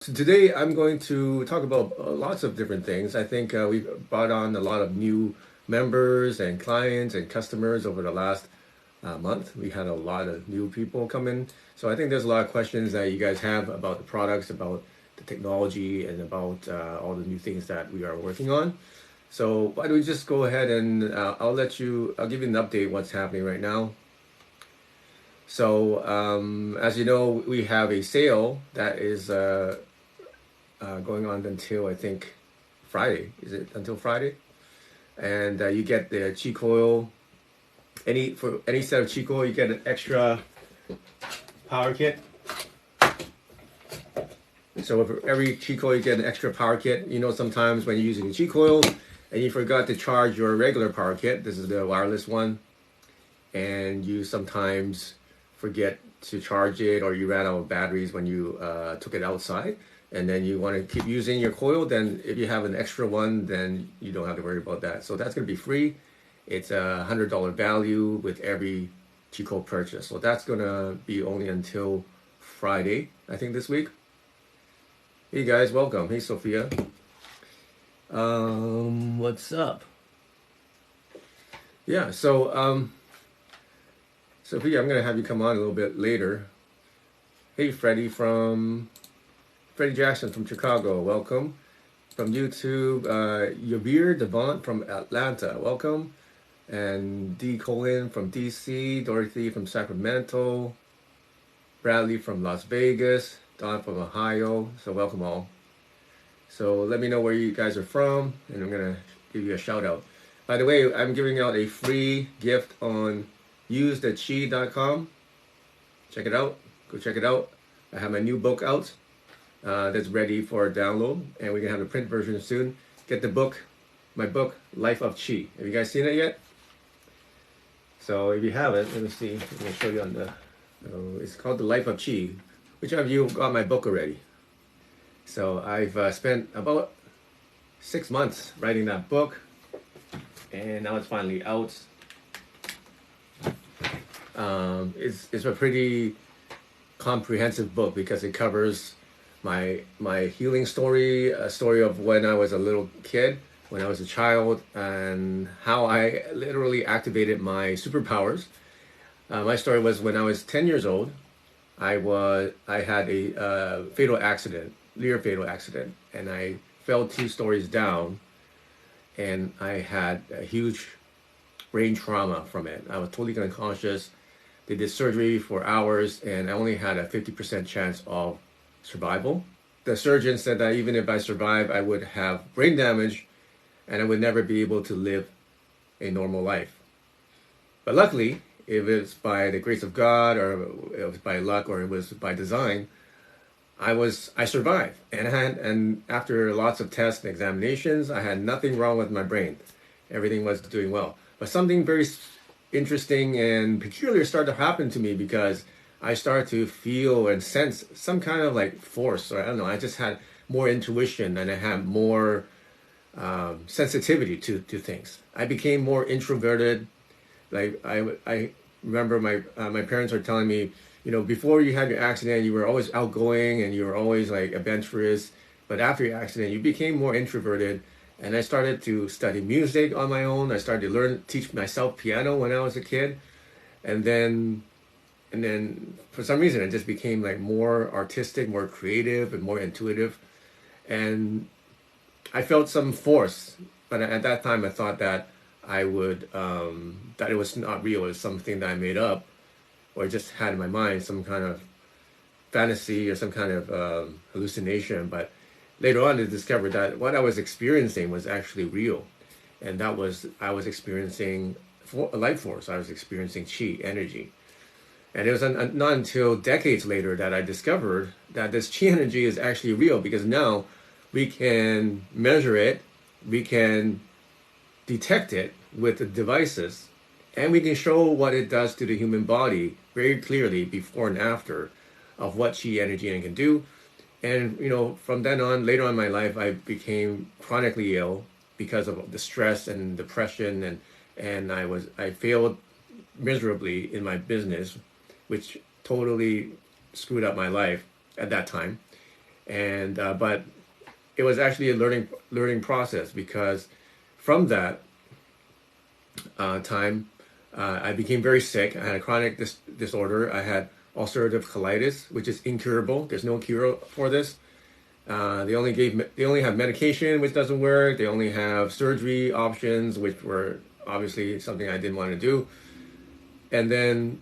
So today I'm going to talk about lots of different things. I think we've brought on a lot of new members and clients and customers over the last month. We had a lot of new people come in. So I think there's a lot of questions that you guys have about the products, about the technology, and about all the new things that we are working on. So why don't we just go ahead and I'll give you an update what's happening right now. So as you know, we have a sale that is going on until I think Friday. Is it until Friday? And you get the Qi Coil. For any set of Qi Coil, you get an extra power kit. So for every Qi Coil, you get an extra power kit. You know, sometimes when you're using a Qi Coil and you forgot to charge your regular power kit, this is the wireless one, and you sometimes forget to charge it, or you ran out of batteries when you took it outside, and then you want to keep using your coil, then if you have an extra one, then you don't have to worry about that. So that's going to be free. It's a $100 value with every Qi Coil purchase. So that's going to be only until Friday, I think, this week. Hey guys, welcome. Hey Sophia. What's up? Yeah, so Sophia, I'm going to have you come on a little bit later. Hey Freddie Jackson from Chicago, welcome. From YouTube, Yabir Devant from Atlanta, welcome. And D. Colin from DC, Dorothy from Sacramento, Bradley from Las Vegas, Don from Ohio, so welcome all. So let me know where you guys are from, and I'm going to give you a shout out. By the way, I'm giving out a free gift on usetheqi.com. Check it out. Go check it out. I have my new book out that's ready for download, and we're gonna have a print version soon. Get the book, my book, Life of Qi. Have you guys seen it yet? So if you haven't, let me see. I'm gonna show you on the. It's called The Life of Qi. Which of you got my book already? So I've spent about 6 months writing that book, and now it's finally out. It's a pretty comprehensive book because it covers my healing story, a story of when I was a little kid, when I was a child, and how I literally activated my superpowers. My story was when I was 10 years old. I had a fatal accident, near fatal accident, and I fell 2 stories down, and I had a huge brain trauma from it. I was totally unconscious. They did surgery for hours, and I only had a 50% chance of survival. The surgeon said that even if I survived, I would have brain damage, and I would never be able to live a normal life. But luckily, if it's by the grace of God, or it was by luck, or it was by design, I survived. And after lots of tests and examinations, I had nothing wrong with my brain. Everything was doing well. But something very interesting and peculiar started to happen to me, because I started to feel and sense some kind of like force, or I don't know, I just had more intuition, and I had more sensitivity to things. I became more introverted. Like I remember my parents were telling me, you know, before you had your accident, you were always outgoing and you were always like adventurous, but after your accident, you became more introverted. And I started to study music on my own. I started to teach myself piano when I was a kid. And then for some reason, it just became like more artistic, more creative, and more intuitive. And I felt some force. But at that time, I thought that that it was not real. It was something that I made up, or just had in my mind, some kind of fantasy or some kind of hallucination. But later on, I discovered that what I was experiencing was actually real, and that was I was experiencing a life force. I was experiencing Qi energy, and it was not until decades later that I discovered that this Qi energy is actually real, because now we can measure it, we can detect it with the devices, and we can show what it does to the human body very clearly before and after of what Qi energy can do. And you know, from then on, later on in my life, I became chronically ill because of the stress and depression, and I failed miserably in my business, which totally screwed up my life at that time. And but it was actually a learning process, because from that time, I became very sick. I had a chronic disorder. I had ulcerative colitis, which is incurable. There's no cure for this. They only have medication, which doesn't work. They only have surgery options, which were obviously something I didn't want to do. And then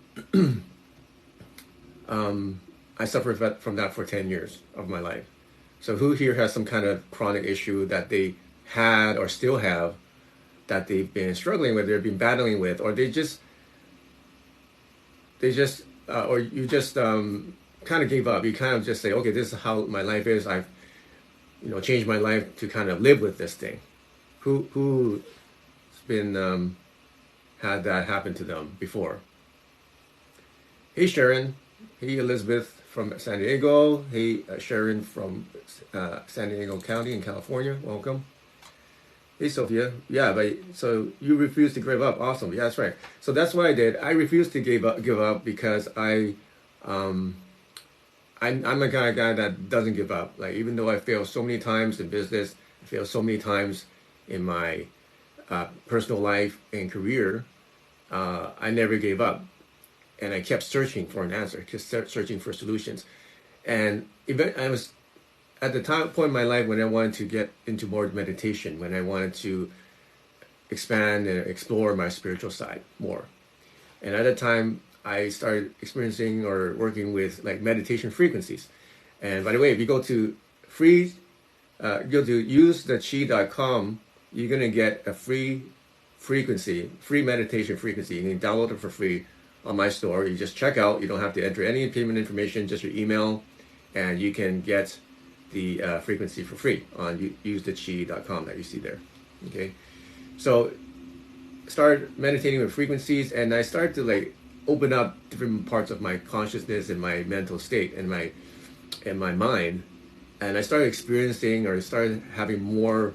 I suffered from that for 10 years of my life. So who here has some kind of chronic issue that they had or still have, that they've been struggling with, they've been battling with, or or you just kind of gave up. You kind of just say, okay, this is how my life is. I've changed my life to kind of live with this thing. Who's been had that happen to them before? Hey Sharon, hey Elizabeth from San Diego, hey Sharon from San Diego County in California, welcome. Hey Sophia, yeah, but so you refused to give up. Awesome, yeah, that's right. So that's what I did. I refused to give up because I'm a guy that doesn't give up. Like, even though I failed so many times in business, I failed so many times in my personal life and career, I never gave up. And I kept searching for an answer, just searching for solutions. And I was at the point in my life when I wanted to get into more meditation, when I wanted to expand and explore my spiritual side more. And at that time, I started experiencing or working with like meditation frequencies. And by the way, if you go to usetheqi.com, you're going to get a free meditation frequency. You can download it for free on my store. You just check out. You don't have to enter any payment information, just your email, and you can get the frequency for free on usetheqi.com that you see there. Okay, so started meditating with frequencies, and I started to like open up different parts of my consciousness and my mental state and my mind, and I started experiencing or started having more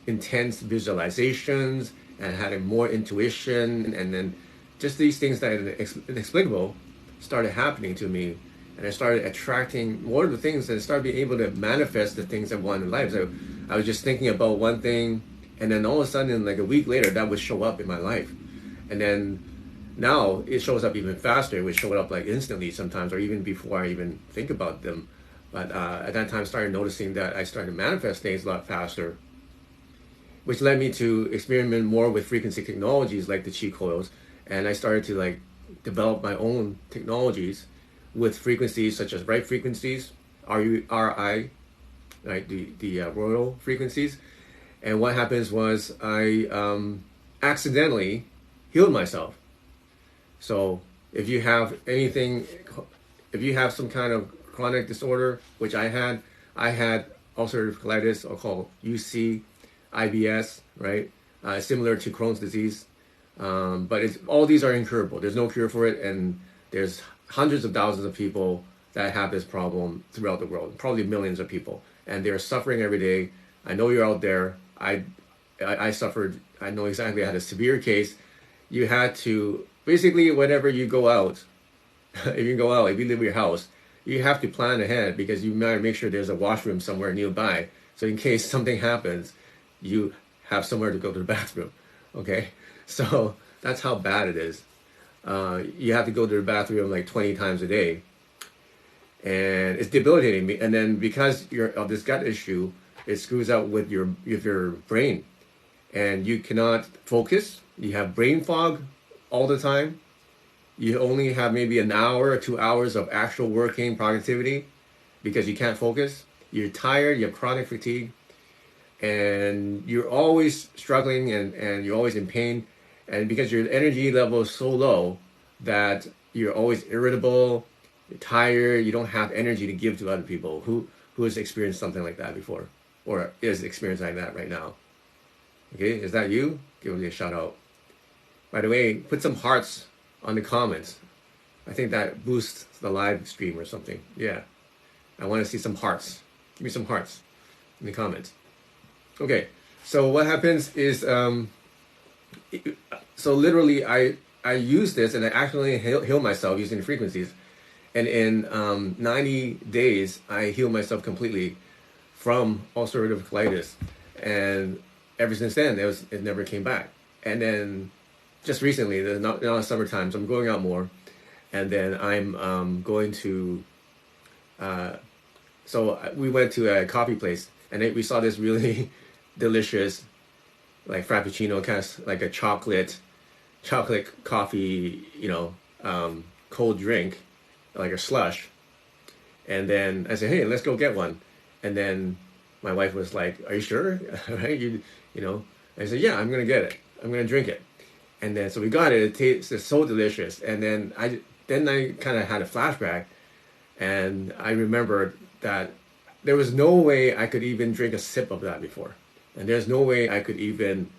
intense visualizations and having more intuition, and then just these things that are inexplicable started happening to me, and I started attracting more of the things, and started being able to manifest the things I want in life. So I was just thinking about one thing, and then all of a sudden, like a week later, that would show up in my life. And then now it shows up even faster. It would show up like instantly sometimes, or even before I even think about them. But at that time, I started noticing that I started to manifest things a lot faster, which led me to experiment more with frequency technologies like the Qi Coils. And I started to like develop my own technologies with frequencies such as Rife frequencies, RI, right, the royal frequencies. And what happens was I accidentally healed myself. So if you have some kind of chronic disorder, which I had ulcerative colitis, or called UC, IBS, right? Similar to Crohn's disease. But all these are incurable. There's no cure for it, and there's hundreds of thousands of people that have this problem throughout the world, probably millions of people, and they're suffering every day. I know you're out there. I suffered. I know exactly. I had a severe case. You had to basically, whenever you go out, if you leave your house, you have to plan ahead, because you might make sure there's a washroom somewhere nearby. So in case something happens, you have somewhere to go to the bathroom. Okay, so that's how bad it is. You have to go to the bathroom like 20 times a day, and it's debilitating me. And then because of this gut issue, it screws out with your brain, and you cannot focus. You have brain fog all the time. You only have maybe an hour or 2 hours of actual working productivity because you can't focus. You're tired, you have chronic fatigue, and you're always struggling, and you're always in pain. And because your energy level is so low that you're always irritable, you're tired, you don't have energy to give to other people. Who has experienced something like that before, or is experiencing that right now? Okay, is that you? Give me a shout out. By the way, put some hearts on the comments. I think that boosts the live stream or something. Yeah, I want to see some hearts. Give me some hearts in the comments. Okay, so what happens is, so literally I use this, and I actually heal myself using the frequencies. And in 90 days, I healed myself completely from ulcerative colitis. And ever since then, it never came back. And then just recently, now it's summertime, so I'm going out more. And then I'm going to, we went to a coffee place, and we saw this really delicious, like frappuccino, kind of like a chocolate coffee, cold drink, like a slush. And then I said, hey, let's go get one. And then my wife was like, are you sure? Right? I said, yeah, I'm going to get it. I'm going to drink it. And then, so we got it. It tastes so delicious. And then I kind of had a flashback, and I remembered that there was no way I could even drink a sip of that before. And there's no way I could even,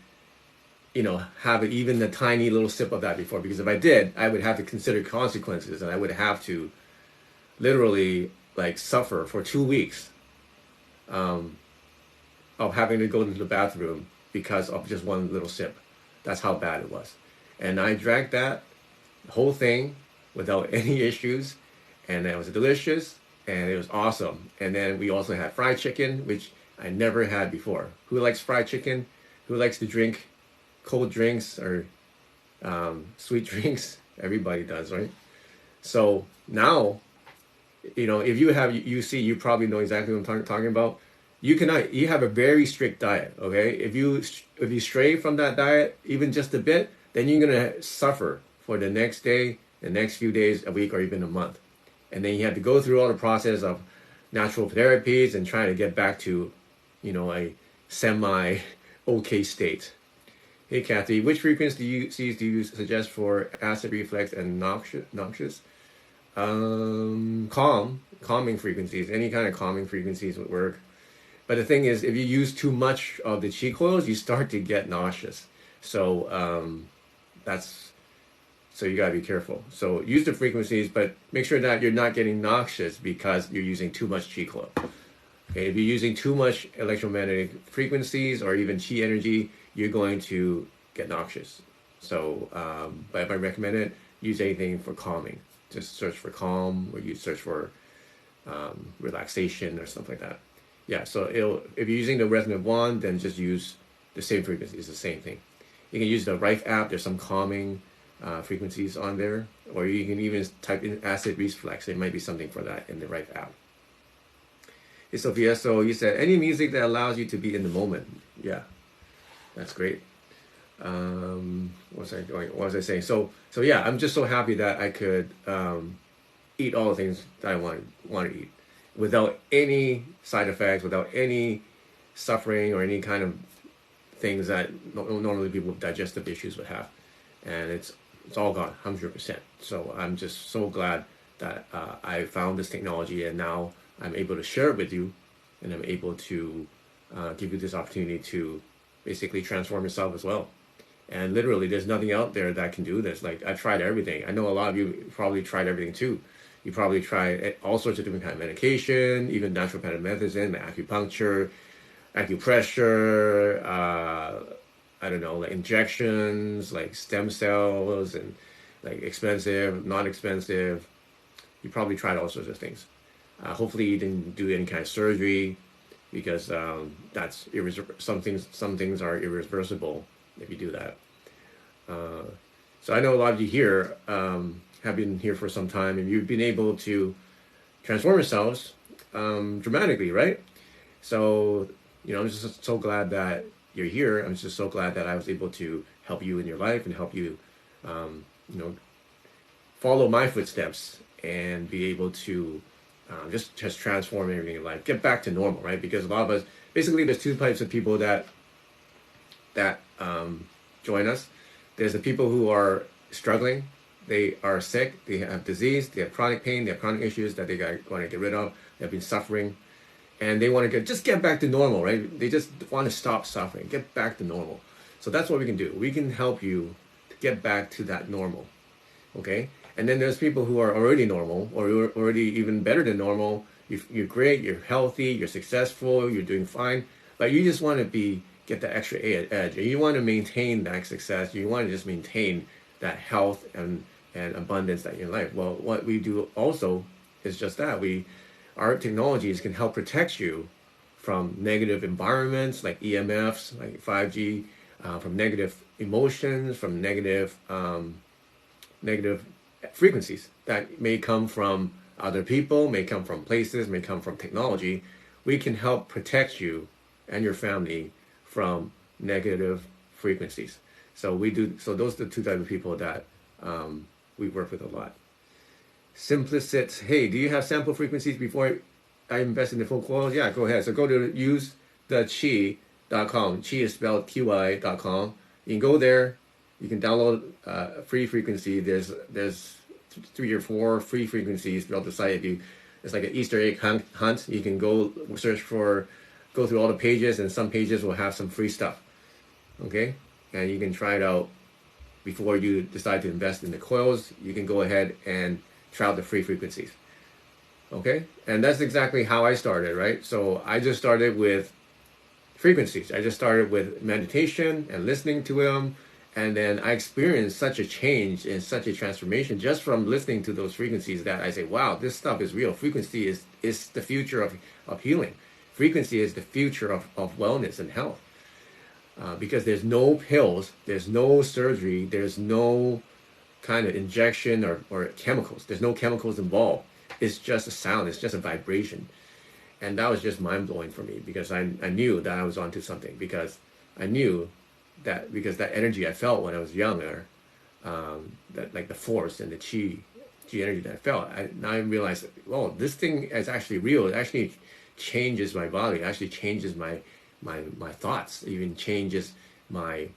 have even a tiny little sip of that before. Because if I did, I would have to consider consequences, and I would have to literally like suffer for 2 weeks of having to go to the bathroom because of just one little sip. That's how bad it was. And I drank that whole thing without any issues, and it was delicious, and it was awesome. And then we also had fried chicken, which I never had before. Who likes fried chicken? Who likes to drink cold drinks or sweet drinks? Everybody does, right? So now, if you have UC, you probably know exactly what I'm talking about. You have a very strict diet, okay? If you stray from that diet even just a bit, then you're gonna suffer for the next day, the next few days, a week, or even a month. And then you have to go through all the process of natural therapies and trying to get back to, a semi okay state. Hey Kathy, which frequencies do you suggest for acid reflux and noxious? Calming frequencies. Any kind of calming frequencies would work. But the thing is, if you use too much of the Qi coils, you start to get nauseous. So so you gotta be careful. So use the frequencies, but make sure that you're not getting noxious because you're using too much Qi coil. Okay, if you're using too much electromagnetic frequencies or even Qi energy, you're going to get noxious. So, but if I recommend it, use anything for calming. Just search for calm, or you search for relaxation or something like that. Yeah, so if you're using the resonant wand, then just use the same frequency. It's the same thing. You can use the Rife app. There's some calming frequencies on there, or you can even type in acid reflux. There might be something for that in the Rife app. Hey Sophia, so you said any music that allows you to be in the moment. Yeah, that's great. What was I saying? So yeah, I'm just so happy that I could eat all the things that I want to eat without any side effects, without any suffering or any kind of things that normally people with digestive issues would have. And it's all gone, 100%. So I'm just so glad that I found this technology, and now I'm able to share it with you, and I'm able to give you this opportunity to basically transform yourself as well. And literally, there's nothing out there that can do this. Like, I've tried everything. I know a lot of you probably tried everything too. You probably tried all sorts of different kind of medication, even naturopathic medicine, acupuncture, acupressure, I don't know, like injections, like stem cells, and like expensive, not expensive. You probably tried all sorts of things. Hopefully you didn't do any kind of surgery, because that's some things are irreversible if you do that. So I know a lot of you here have been here for some time, and you've been able to transform yourselves dramatically, right? So, I'm just so glad that you're here. I'm just so glad that I was able to help you in your life and help you, follow my footsteps and be able to just transform everything in life, get back to normal, right? Because a lot of us, basically, there's two types of people that join us. There's the people who are struggling. They are sick, they have disease, they have chronic pain, they have chronic issues that they want to get rid of, they've been suffering, and they want to just get back to normal, right? They just want to stop suffering, get back to normal. So that's what we can do. We can help you to get back to that normal, okay? And then there's people who are already normal, or you're already even better than normal. You're great, you're healthy, you're successful, you're doing fine, but you just want to get the extra edge, and you want to maintain that success. You want to just maintain that health and and abundance that you're in life. Well, what we do also is just that. Our technologies can help protect you from negative environments like EMFs, like 5G, from negative emotions, from negative frequencies that may come from other people, may come from places, may come from technology. We can help protect you and your family from negative frequencies. So we do. So those are the two types of people that we work with a lot. Simplicit, hey, do you have sample frequencies before I invest in the full coils? Yeah, go ahead. So go to use the Qi.com. Qi is spelled QI.com. You can go there. You can download a free frequency. There's 3 or 4 free frequencies throughout the site. It's like an Easter egg hunt. You can go go through all the pages, and some pages will have some free stuff. Okay, and you can try it out before you decide to invest in the coils. You can go ahead and try out the free frequencies. Okay, and that's exactly how I started, right? So I just started with frequencies. I just started with meditation and listening to them. And then I experienced such a change and such a transformation just from listening to those frequencies that I say, wow, this stuff is real. Frequency is the future of healing. Frequency is the future of wellness and health. Because there's no pills, there's no surgery, there's no kind of injection or chemicals. There's no chemicals involved. It's just a sound, it's just a vibration. And that was just mind-blowing for me because I knew that I was onto something, because I knew that because that energy I felt when I was younger, that like the force and the chi energy that I felt, now I realized, oh, this thing is actually real. It actually changes my body. It actually changes my thoughts. It even changes my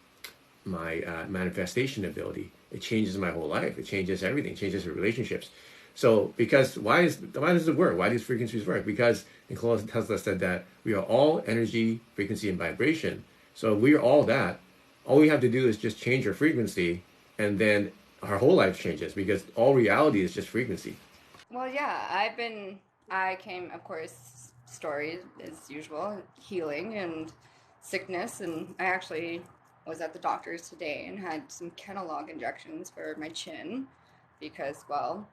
manifestation ability. It changes my whole life. It changes everything. It changes the relationships. So because why does it work? Why do these frequencies work? Because Nikola Tesla said that we are all energy, frequency, and vibration. So if we are all that, all we have to do is just change our frequency, and then our whole life changes, because all reality is just frequency. Well, yeah, I came, of course, stories as usual, healing and sickness, and I actually was at the doctor's today and had some Kenalog injections for my chin because, well,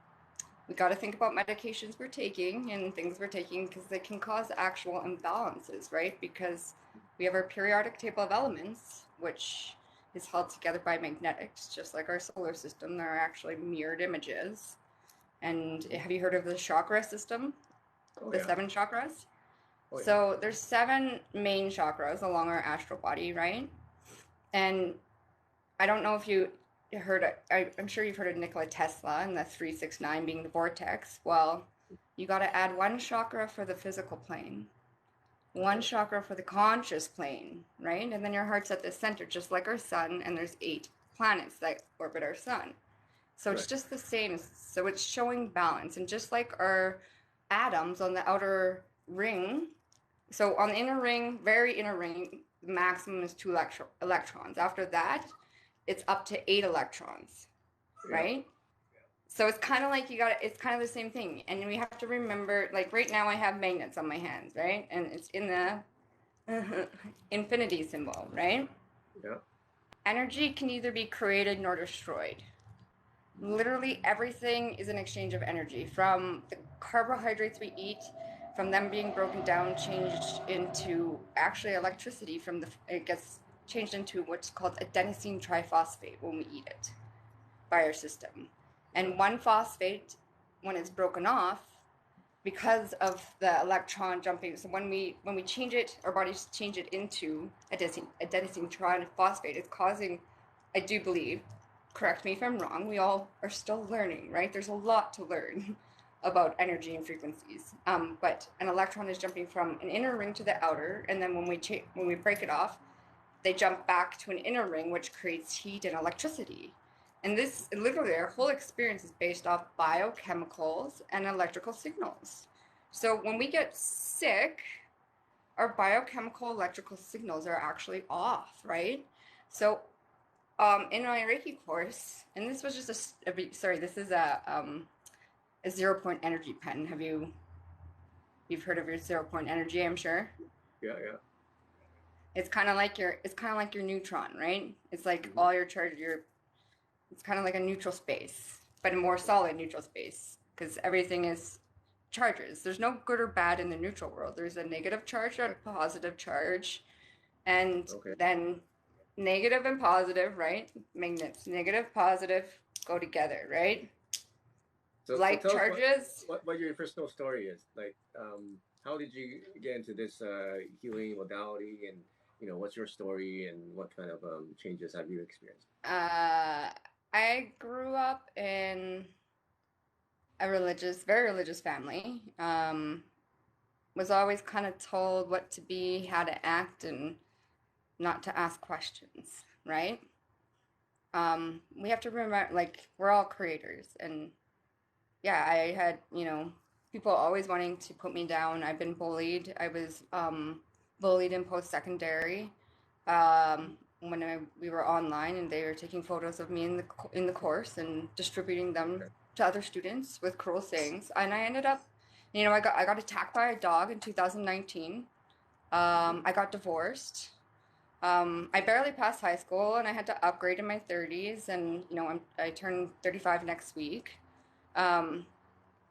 we got to think about medications we're taking and things we're taking because they can cause actual imbalances, right? Because we have our periodic table of elements, which is held together by magnetics, just like our solar system. They're actually mirrored images. And have you heard of the chakra system? Oh The yeah. 7 chakras? Oh yeah. So there's 7 main chakras along our astral body, right? And I don't know if you heard, I'm sure you've heard of Nikola Tesla and the 369 being the vortex. Well, you got to add 1 chakra for the physical plane, 1 chakra for the conscious plane, right? And then your heart's at the center, just like our sun, and there's 8 planets that orbit our sun. So it's Right. just the same. So it's showing balance. And just like our atoms on the outer ring, so on the inner ring, very inner ring, the maximum is 2 electrons. After that, it's up to 8 electrons, Yeah. right? So it's kind of like it's kind of the same thing. And we have to remember, like right now I have magnets on my hands, right? And it's in the infinity symbol, right? Yeah. Energy can neither be created nor destroyed. Literally everything is an exchange of energy, from the carbohydrates we eat, from them being broken down, changed into actually electricity. It gets changed into what's called adenosine triphosphate when we eat it by our system. And 1 phosphate, when it's broken off, because of the electron jumping, so when we change it, our bodies change it into adenosine triphosphate, it's causing, I do believe, correct me if I'm wrong, we all are still learning, right? There's a lot to learn about energy and frequencies. But an electron is jumping from an inner ring to the outer, and then when we break it off, they jump back to an inner ring, which creates heat and electricity. And this, literally, our whole experience is based off biochemicals and electrical signals. So when we get sick, our biochemical electrical signals are actually off, right? So in my Reiki course, and this was just this is a 0 point energy pen. You've heard of your 0 point energy, I'm sure. Yeah. Yeah. It's kind of like your neutron, right? It's like all your charge, it's kind of like a neutral space. but a more solid neutral space because everything is charges. There's no good or bad in the neutral world. There's a negative charge and a positive charge, and Okay. then negative and positive, right? Magnets, negative, positive go together, right? So Like tell us charges. what your personal story is. Like, how did you get into this healing modality, and what's your story, and what kind of changes have you experienced? Uh, I grew up in a very religious family. Was always kind of told what to be, how to act, and not to ask questions, right? We have to remember, like, we're all creators, and yeah, I had, people always wanting to put me down. I've been bullied. I was bullied in post-secondary when we were online, and they were taking photos of me in the course and distributing them Okay. to other students with cruel sayings. And I ended up, I got attacked by a dog in 2019. Hmm. I got divorced. I barely passed high school, and I had to upgrade in my 30s, and I turned 35 next week. Um,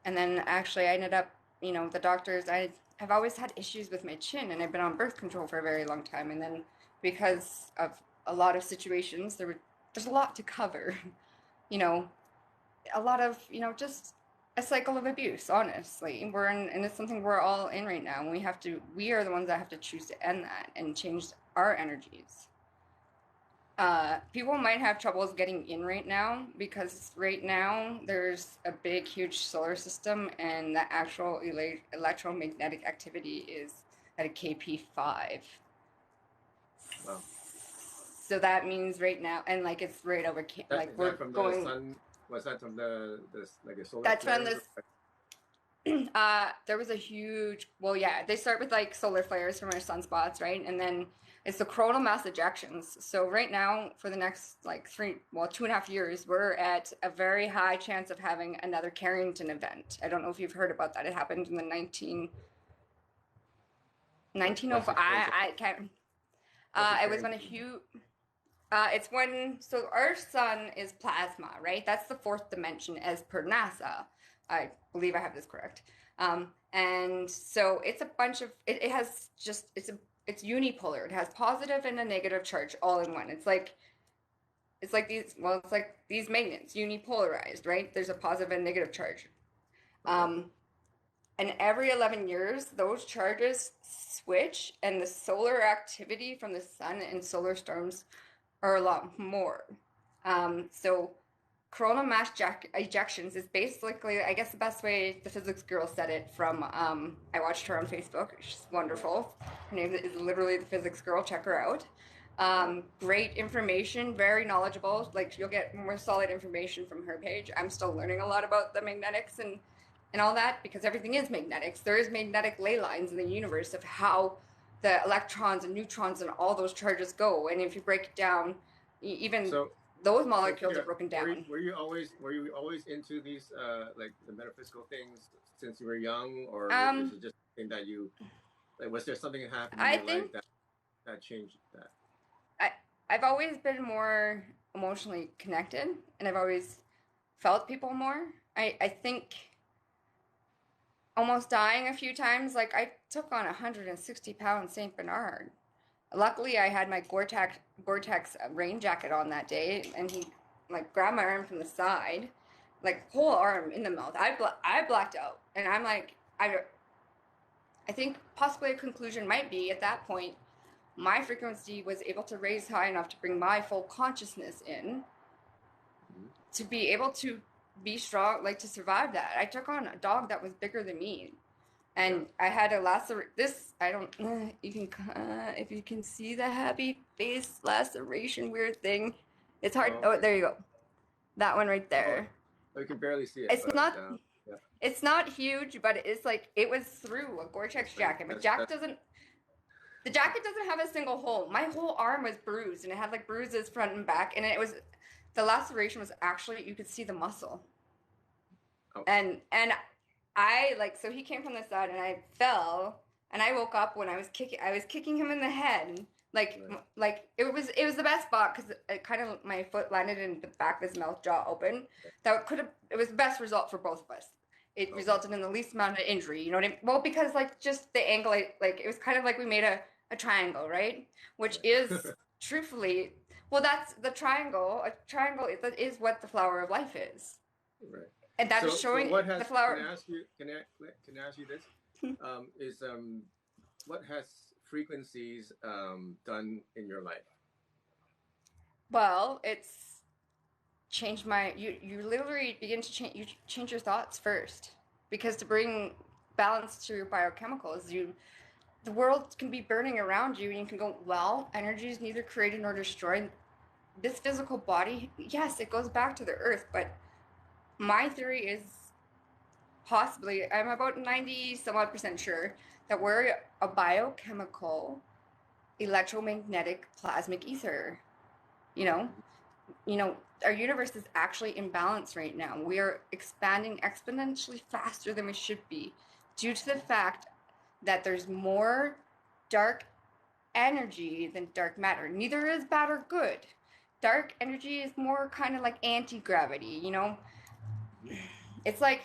and then actually, I ended up, the doctors. I have always had issues with my chin, and I've been on birth control for a very long time. And then because of a lot of situations, there's a lot to cover. You know, a lot of just a cycle of abuse. Honestly, we're in, and it's something we're all in right now. And we are the ones that have to choose to end that and change our energies. People might have troubles getting in right now because right now there's a big, huge solar system, and the actual electromagnetic activity is at a KP5. Wow. So that means right now, and like it's right over, like Is we're that from the going. sun? Was that from the like a solar That's when flares? this. There was a huge. Well, yeah, they start with like solar flares from our sunspots, right? And then it's the coronal mass ejections. So right now, for the next like 2.5 years, we're at a very high chance of having another Carrington event. I don't know if you've heard about that. It happened in the 1905. What's the explanation? I can't. What's the It was when a Carrington? huge. It's when, so our sun is plasma, right? That's the fourth dimension as per NASA. I believe I have this correct. And so it's a bunch of, it has just, it's unipolar. It has positive and a negative charge all in one. It's like these magnets, unipolarized, right? There's a positive and negative charge. Okay. Um, and every 11 years, those charges switch, and the solar activity from the sun and solar storms are a lot more. So coronal mass ejections is basically, I guess the best way the physics girl said it from, I watched her on Facebook. She's wonderful. Her name is literally the physics girl. Check her out. Wow. Great information, very knowledgeable. Like you'll get more solid information from her page. I'm still learning a lot about the magnetics and all that because everything is magnetics. There is magnetic ley lines in the universe of how the electrons and neutrons and all those charges go. And if you break it down, even So those so molecules are Kira, broken down. were you always into these like the metaphysical things since you were young, or is Um, it just something that you like? Was there something that happened in I your life think that changed that? I I've always been more emotionally connected, and I've always felt people more. I think almost dying a few times. Like I took on a 160-pound Saint Bernard. Luckily, I had my Gore-Tex rain jacket on that day, and he like grabbed my arm from the side, like whole arm in the mouth. I blacked out, and I'm like I think possibly a conclusion might be at that point my frequency was able to raise high enough to bring my full consciousness in Mhm. to be able to be strong, like to survive that. I took on a dog that was bigger than me, Yeah. and I had a lacer. This I don't. You can if you can see the happy face laceration weird thing. It's hard. Oh, Oh, okay. there you go. That one right Oh, there. you can barely see it, It's but not. yeah, It's not huge, but it's like it was through a that's Gore-Tex pretty. jacket. But Jack doesn't. The jacket doesn't have a single hole. My whole arm was bruised, and it had like bruises front and back, and it was the laceration was actually you could see the muscle. Ouch. And I like so he came from the side and I fell. and I woke up when I was kicking him in the head. Right. Like it was the best spot because it kind of my foot landed in the back of his mouth, jaw open. That could have it was the best result for both of us. It Okay. resulted in the least amount of injury. You know what I mean? Well, because like just the angle, like it was kind of like we made a triangle, right? Which Right. is truthfully, well, that's the triangle. A triangle that is what the flower of life is, Right. and that is So showing what the has can flower. I ask you can I ask you this? Is what has frequencies done in your life? Well, it's changed my you literally begin to change your thoughts first because to bring balance to your biochemicals the world can be burning around you and you can go, well, energy is neither created nor destroyed. This physical body, yes, it goes back to the earth, but my theory is possibly, I'm about 90 some odd percent sure that we're a biochemical electromagnetic plasmic ether. You know, you know, our universe is actually in balance right now. We are expanding exponentially faster than we should be due to the fact that there's more dark energy than dark matter. Neither is bad or good. Dark energy is more kind of like anti-gravity, you know? Mhm. It's like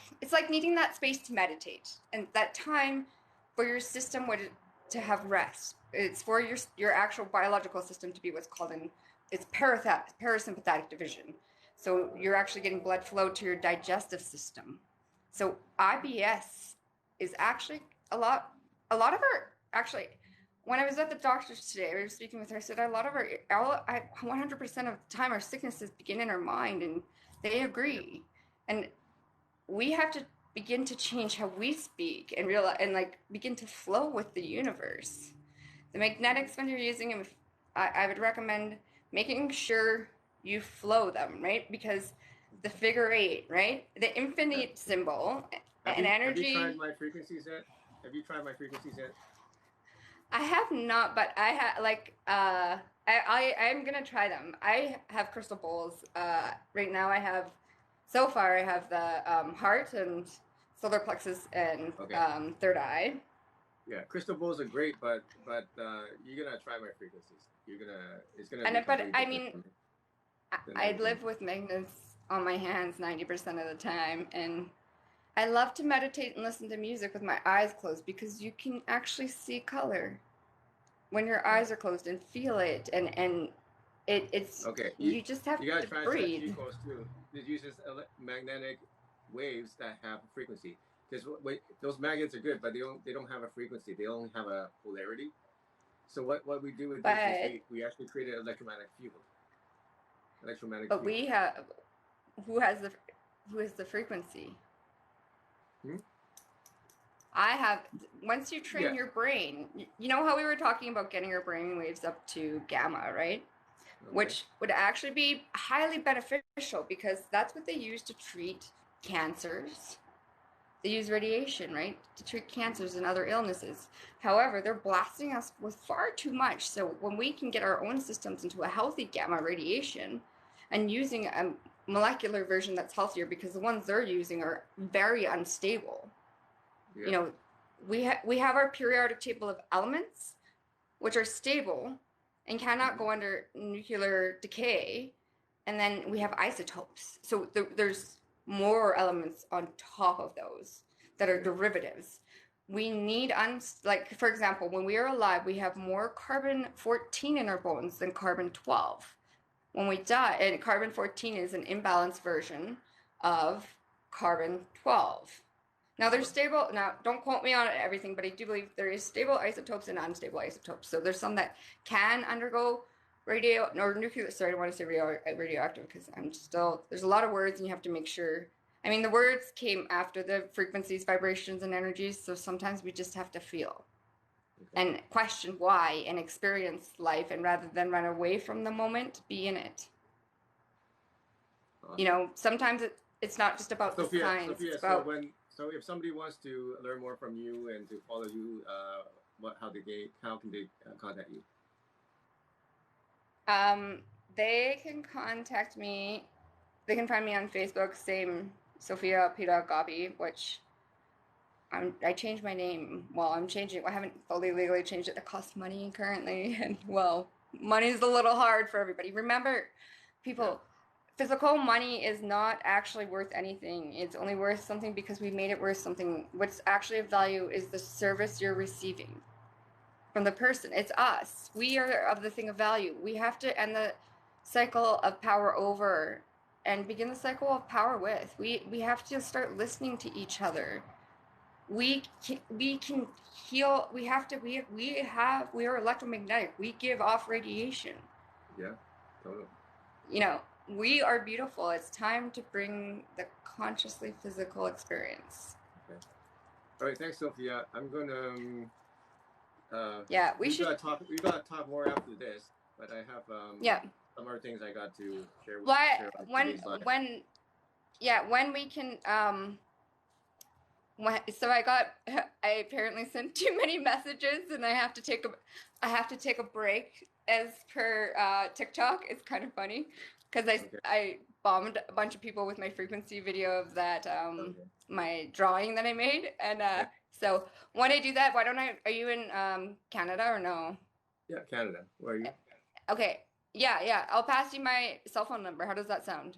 needing that space to meditate and that time for your system would to have rest. It's for your actual biological system to be what's called in it's parasympathetic division. So you're actually getting blood flow to your digestive system. So IBS is actually a lot of our actually when I was at the doctor's today, we were speaking with her. I said a lot of our 100% of the time our sicknesses begin in our mind, and they Yeah. agree. And we have to begin to change how we speak and realize and like begin to flow with the universe. The Mhm. magnetics when you're using them, I would recommend making sure you flow them, right? Because the figure eight, right? The Yeah. infinite symbol and Have you tried energy. my frequencies yet? Have you tried my frequencies yet? I have not, but I have like I'm gonna try them. I have crystal bowls. Right now I have so far I have the heart and solar plexus and Okay. third eye. Yeah, crystal balls are great, but you're gonna try my frequencies. You're gonna It's gonna be And but completely I different mean from than I everything. live with magnets on my hands 90% of the time, and I love to meditate and listen to music with my eyes closed because you can actually see color when your Right. eyes are closed and feel it, and it's Okay. you just You have gotta to try some Qi breathe. Coils too. It uses magnetic waves that have a frequency. Because those magnets are good, but they don't have a frequency. They only have a polarity. So what we do with this is But we actually create an electromagnetic field. Electromagnetic but field. we have who has the who is the frequency? Hmm? I have once you train Yeah. your brain, you know how we were talking about getting your brain waves up to gamma, right? Okay. Which would actually be highly beneficial because that's what they use to treat cancers. They use radiation, right, to treat cancers and other illnesses. However, they're blasting us with far too much. So when we can get our own systems into a healthy gamma radiation and using a molecular version that's healthier because the ones they're using are very unstable. You Yeah. know, we have our periodic table of elements which are stable and cannot Hmm. go under nuclear decay. And then we have isotopes. So there's more elements on top of those that are Yeah. derivatives. We need, like, for example, when we are alive, we have more carbon 14 in our bones than carbon 12. When we die, and carbon 14 is an imbalanced version of carbon 12. Now there's Uh-huh. stable. Now don't quote me on everything, but I do believe there is stable isotopes and unstable isotopes. So there's some that can undergo radio or nuclear. Sorry, I don't want to say radioactive because I'm still. There's a lot of words, and you have to make sure. I mean, the words came after the frequencies, vibrations, and energies. So sometimes we just have to feel Okay. and question why and experience life, and rather than run away from the moment, be in it. You Awesome. know, sometimes it's not just about the science. It's Sophia. So about when so if somebody wants to learn more from you and to follow you, what how can they contact you? um, they can contact me. They can find me on Facebook, same Sophia Pita Gabi, which I changed my name. Well, I'm changing. I haven't fully legally changed it. It costs money currently, and well, money's a little hard for everybody. Remember, Yeah. people, physical money is not actually worth anything. It's only worth something because we made it worth something. What's actually of value is the service you're receiving from the person. It's us. We are of the thing of value. We have to end the cycle of power over and begin the cycle of power with. We have to start listening to each other. We can heal. We are electromagnetic. We give off radiation. Yeah. Totally. You know, we are beautiful. It's time to bring the consciously physical experience. Okay. All right. Thanks, Sophia. I'm gonna. Yeah, we We've should. got to talk. We've got to talk more after this. But I have Yeah. some other things I got to share with Why share about when today's live. when yeah when we can so I apparently sent too many messages and I have to take a break as per TikTok. It's kind of funny because Okay. I bombed a bunch of people with my frequency video of that Okay. my drawing that I made, and Yeah. so when I do that, why don't I? Are you in Canada or no? Yeah. Canada. Where are you? Okay, yeah. I'll pass you my cell phone number. How does that sound?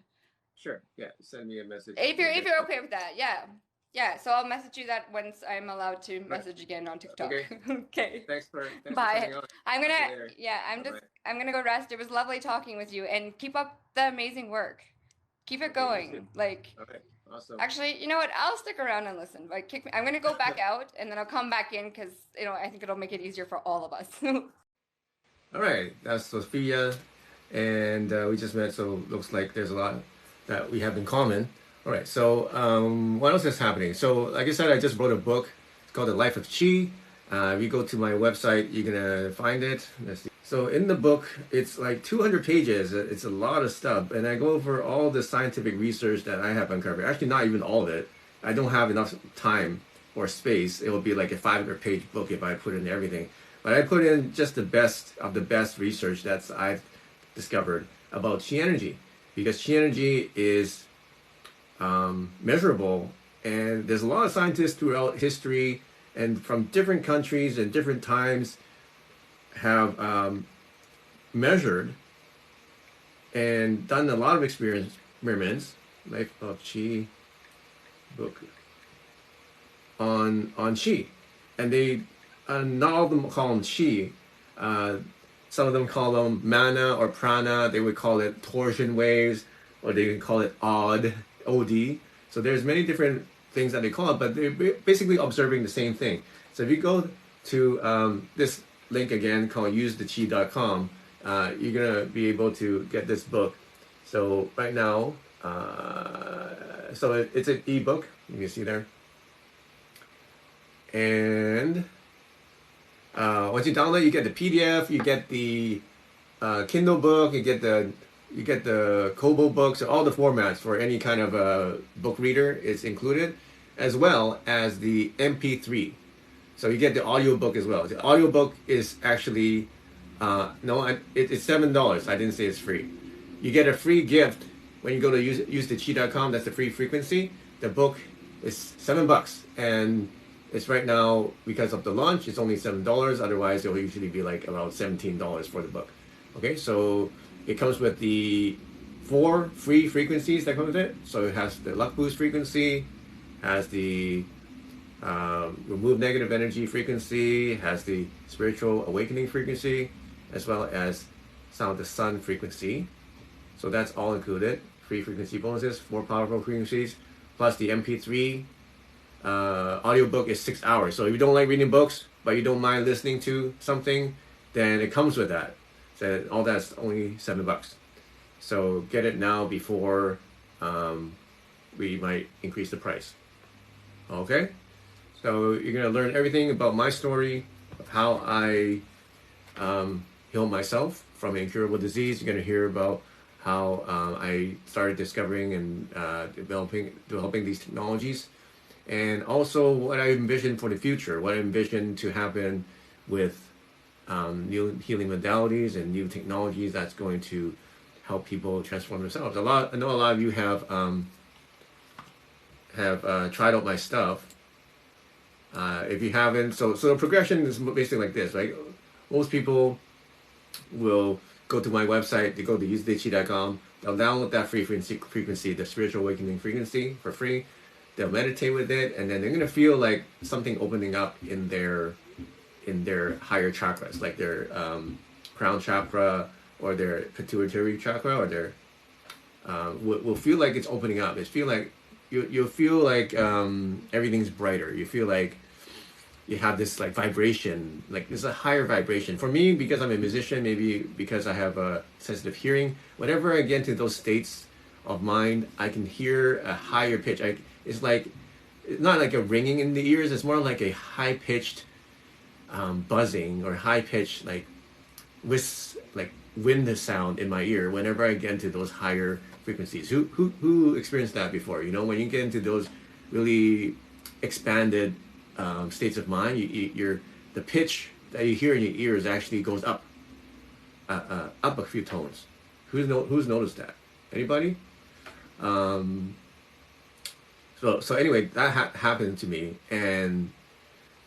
Sure. Yeah. Send me a message. If you're okay with that, yeah. Yeah, so I'll message you that once I'm allowed to message again on TikTok. Okay. Okay. Thanks for Bye. coming on. I'm Talk to you gonna later. yeah, Bye-bye. I'm gonna go rest. It was lovely talking with you, and keep up the amazing work. Keep it Okay, you going. too. Like, All right. Awesome. actually, you know what? I'll stick around and listen. Like, kick me. I'm gonna go back out, and then I'll come back in because I think it'll make it easier for all of us. All right. That's Sophia, and we just met. So looks like there's a lot that we have in common. All right. So what else is happening? So like I said, I just wrote a book. It's called The Life of Qi. If you go to my website, you're gonna find it. Let's see. So in the book, it's like 200 pages. It's a lot of stuff, and I go over all the scientific research that I have uncovered. Actually, not even all of it. I don't have enough time or space. It will be like a 500-page book if I put in everything. But I put in just the best of the best research that I've discovered about Qi energy, because Qi energy is measurable, and there's a lot of scientists throughout history and from different countries and different times have measured and done a lot of experiments. Life of Qi book on Qi, and they not all of them call them Qi. Some of them call them mana or prana. They would call it torsion waves, or they can call it OD. So there's many different things that they call it, but they're basically observing the same thing. So if you go to this link again called usetheqi.com, you're gonna be able to get this book. So right now, so it's an ebook. You can see there, and once you download, you get the PDF, you get the Kindle book, you get the Kobo books, all the formats for any kind of book reader is included, as well as the MP3. So you get the audiobook as well. The audiobook is actually it's $7. I didn't say it's free. You get a free gift when you go to usetheqi.com. That's the free frequency. The book is $7, and it's right now, because of the launch, it's only $7. Otherwise, it will usually be like around $17 for the book. Okay, so it comes with the 4 free frequencies that come with it. So it has the luck boost frequency, has the remove negative energy frequency, has the spiritual awakening frequency, as well as sound the sun frequency. So that's all included. Free frequency bonuses, 4 powerful frequencies, plus the MP3 audiobook is 6 hours. So if you don't like reading books, but you don't mind listening to something, then it comes with that. So all that's only $7. So get it now before we might increase the price. Okay? So you're gonna learn everything about my story, of how I healed myself from an incurable disease. You're gonna hear about how I started discovering and developing these technologies, and also what I envision for the future, what I envision to happen with new healing modalities and new technologies that's going to help people transform themselves. I know a lot of you have tried out my stuff, If you haven't, so the progression is basically like this, right? Most people will go to my website, they go to usedachi.com, they'll download that frequency, the spiritual awakening frequency for free. They'll meditate with it, and then they're gonna feel like something opening up in their higher chakras, like their crown chakra or their pituitary chakra, or their will feel like it's opening up. It's feel like you'll feel like everything's brighter. You feel like you have this like vibration, like there's a higher vibration. For me, because I'm a musician, maybe because I have a sensitive hearing, whenever I get into those states of mind, I can hear a higher pitch. It's like, it's not like a ringing in the ears, it's more like a high-pitched buzzing, or high-pitched like wind sound in my ear whenever I get into those higher frequencies. Who experienced that before? You know, when you get into those really expanded states of mind, the pitch that you hear in your ears actually goes up a few tones. Who's noticed that? Anybody? So anyway, that happened to me, and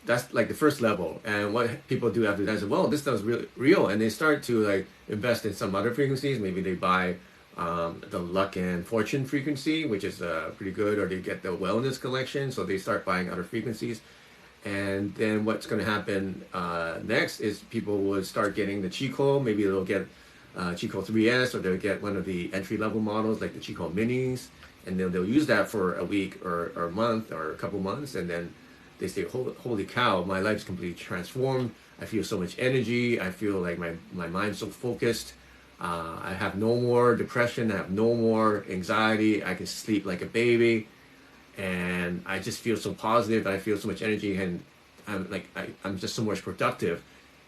that's like the first level. And what people do after that is, well, this stuff's real, and they start to like invest in some other frequencies. Maybe they buy the luck and fortune frequency, which is pretty good, or they get the wellness collection, so they start buying other frequencies. And then what's going to happen next is people will start getting the Qi Coil. Maybe they'll get Qi Coil 3S, or they'll get one of the entry-level models like the Qi Coil Minis, and then they'll use that for a week or a month or a couple months, and then they say, holy cow, my life's completely transformed. I feel so much energy. I feel like my mind's so focused. I have no more depression. I have no more anxiety. I can sleep like a baby. And I just feel so positive. I feel so much energy, and I'm just so much productive,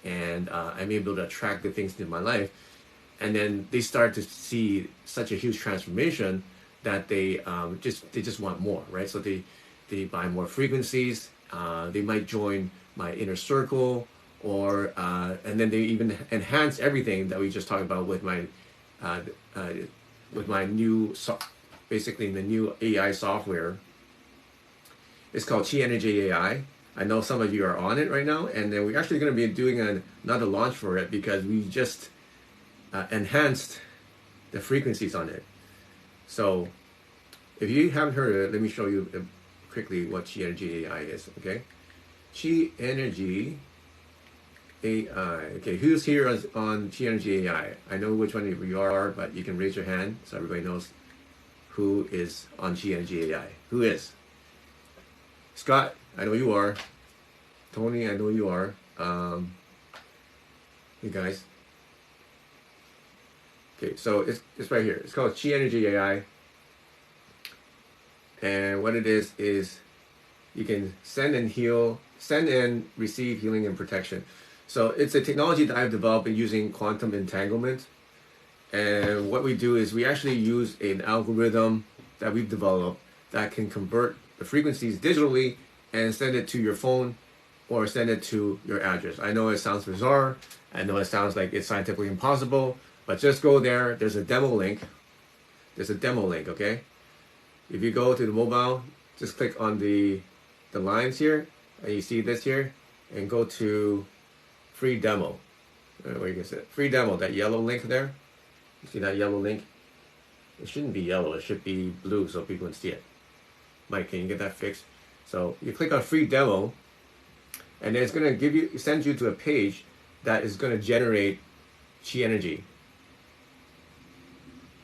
and I'm able to attract the things into my life. And then they start to see such a huge transformation that they just want more, right? So they buy more frequencies. They might join my inner circle, or and then they even enhance everything that we just talked about with my new basically the new AI software. It's called Qi Energy AI. I know some of you are on it right now, and then we're actually going to be doing another launch for it, because we just enhanced the frequencies on it. So if you haven't heard of it, let me show you quickly what Qi Energy AI is, okay? Qi Energy AI. Okay, who's here on Qi Energy AI? I know which one of you are, but you can raise your hand so everybody knows who is on Qi Energy AI. Who is? Scott, I know you are. Tony, I know you are. You guys. Okay, so it's right here. It's called Qi Energy AI. And what it is you can send and receive healing and protection. So it's a technology that I've developed using quantum entanglement. And what we do is we actually use an algorithm that we've developed that can convert the frequencies digitally and send it to your phone, or send it to your address. I know it sounds bizarre. I know it sounds like it's scientifically impossible, but just go there. There's a demo link. Okay? If you go to the mobile, just click on the lines here, and you see this here, and go to free demo. Where you can see it. Free demo, that yellow link there. You see that yellow link? It shouldn't be yellow, it should be blue so people can see it. Mike, can you get that fixed? So you click on free demo, and then it's going to send you to a page that is going to generate Qi energy.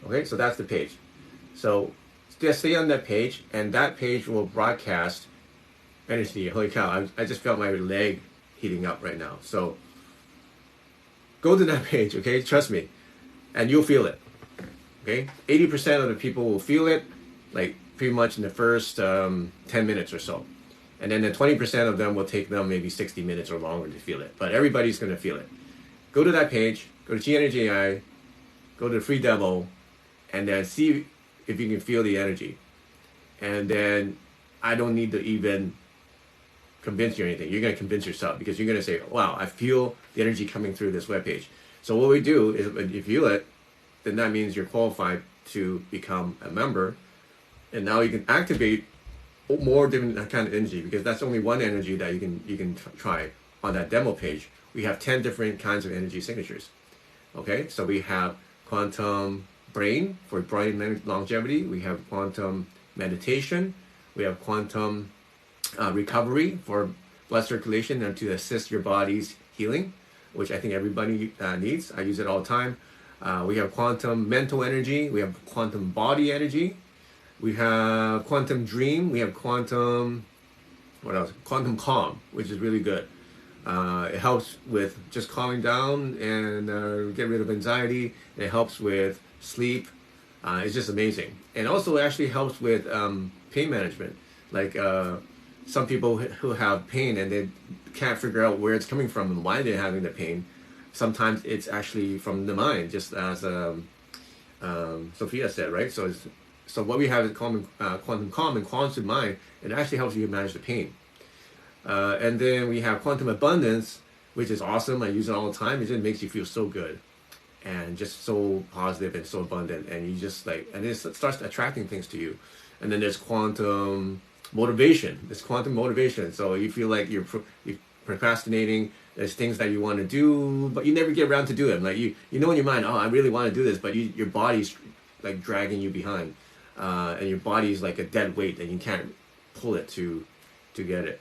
Okay, so that's the page. So just stay on that page, and that page will broadcast energy. Holy cow, I just felt my leg heating up right now. So go to that page, okay? Trust me, and you'll feel it. Okay, 80% of the people will feel it, like pretty much in the first 10 minutes or so. And then the 20% of them will take them maybe 60 minutes or longer to feel it. But everybody's going to feel it. Go to that page, go to Qi Energy AI, go to the free demo, and then see if you can feel the energy. And then I don't need to even convince you or anything. You're going to convince yourself, because you're going to say, wow, I feel the energy coming through this webpage. So what we do is, if you feel it, then that means you're qualified to become a member. And now you can activate more different kind of energy, because that's only one energy that you can try. On that demo page, we have 10 different kinds of energy signatures. Okay, so we have quantum brain for brain longevity. We have quantum meditation. We have quantum recovery for blood circulation and to assist your body's healing, which I think everybody needs. I use it all the time. We have quantum mental energy. We have quantum body energy. We have quantum dream. We have quantum, what else? Quantum calm, which is really good. It helps with just calming down and get rid of anxiety. It helps with sleep. It's just amazing. And also it actually helps with pain management. Like some people who have pain and they can't figure out where it's coming from and why they're having the pain. Sometimes it's actually from the mind, just as Sophia said, right? So what we have is quantum calm and quantum mind. It actually helps you manage the pain. And then we have quantum abundance, which is awesome. I use it all the time. It just makes you feel so good and just so positive and so abundant. And you just like, and it starts attracting things to you. And then there's quantum motivation. There's quantum motivation. So you feel like you're procrastinating. There's things that you want to do, but you never get around to do it. Like you know in your mind, oh, I really want to do this, but your body's like dragging you behind, and your body's like a dead weight, and you can't pull it to get it.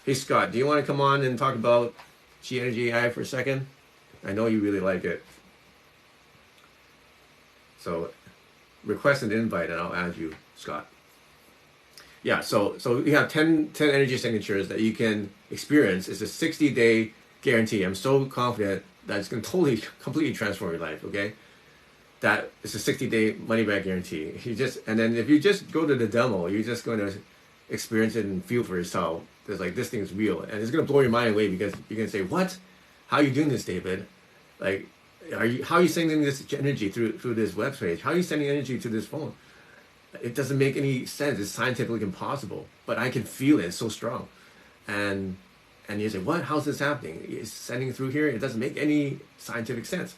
Hey Scott, do you want to come on and talk about Qi Energy AI for a second? I know you really like it. So request an invite and I'll add you, Scott. Yeah, so we have 10 energy signatures that you can experience. It's a 60-day guarantee. I'm so confident that it's going to completely transform your life, okay? That it's a 60-day money back guarantee. And then if you just go to the demo, you're just going to experience it and feel for yourself. There's like, this thing is real. And it's going to blow your mind away, because you're going to say, what? How are you doing this, David? Like, how are you sending this energy through this webpage? How are you sending energy to this phone? It doesn't make any sense. It's scientifically impossible, but I can feel it. It's so strong. And you say, what? How's this happening? It's sending through here. It doesn't make any scientific sense.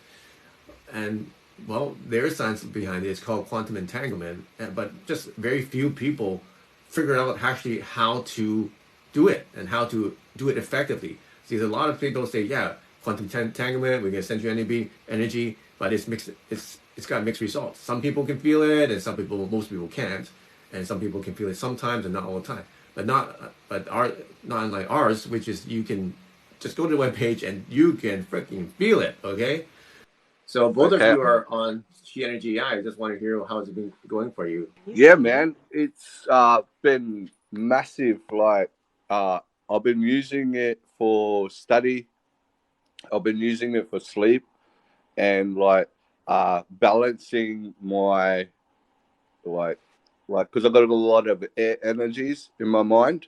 And well, there is science behind it. It's called quantum entanglement, but just very few people figure out actually how to do it and how to do it effectively. See, a lot of people say, yeah, quantum entanglement, we're going to send you energy, but it's mixed. It's got mixed results. Some people can feel it, and most people can't, and some people can feel it sometimes and not all the time. Not unlike ours, which is you can just go to the webpage and you can freaking feel it. Okay. So both of you are on Qi Energy AI. I just want to hear how it's been going for you. Yeah, man, it's been massive. Like I've been using it for study. I've been using it for sleep, and like balancing my like because I've got a lot of energies in my mind,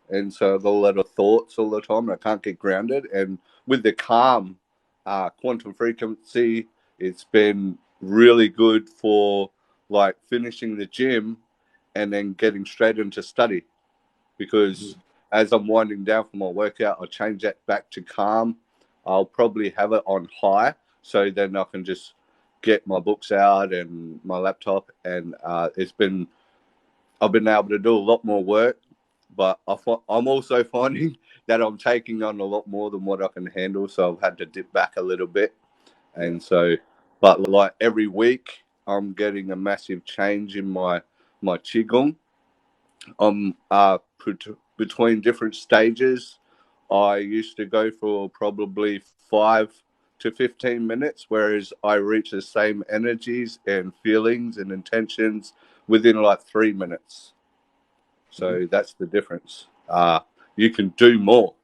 and so I've got a lot of thoughts all the time. I can't get grounded, and with the calm quantum frequency, it's been really good for like finishing the gym and then getting straight into study, because as I'm winding down from my workout, I'll change that back to calm. I'll probably have it on high, so then I can just get my books out and my laptop, and I've been able to do a lot more work, but I'm also finding that I'm taking on a lot more than what I can handle, so I've had to dip back a little bit. And so, but like every week, I'm getting a massive change in my qigong. I'm between different stages. I used to go for probably 5 to 15 minutes, whereas I reach the same energies and feelings and intentions within like 3 minutes. So that's the difference. You can do more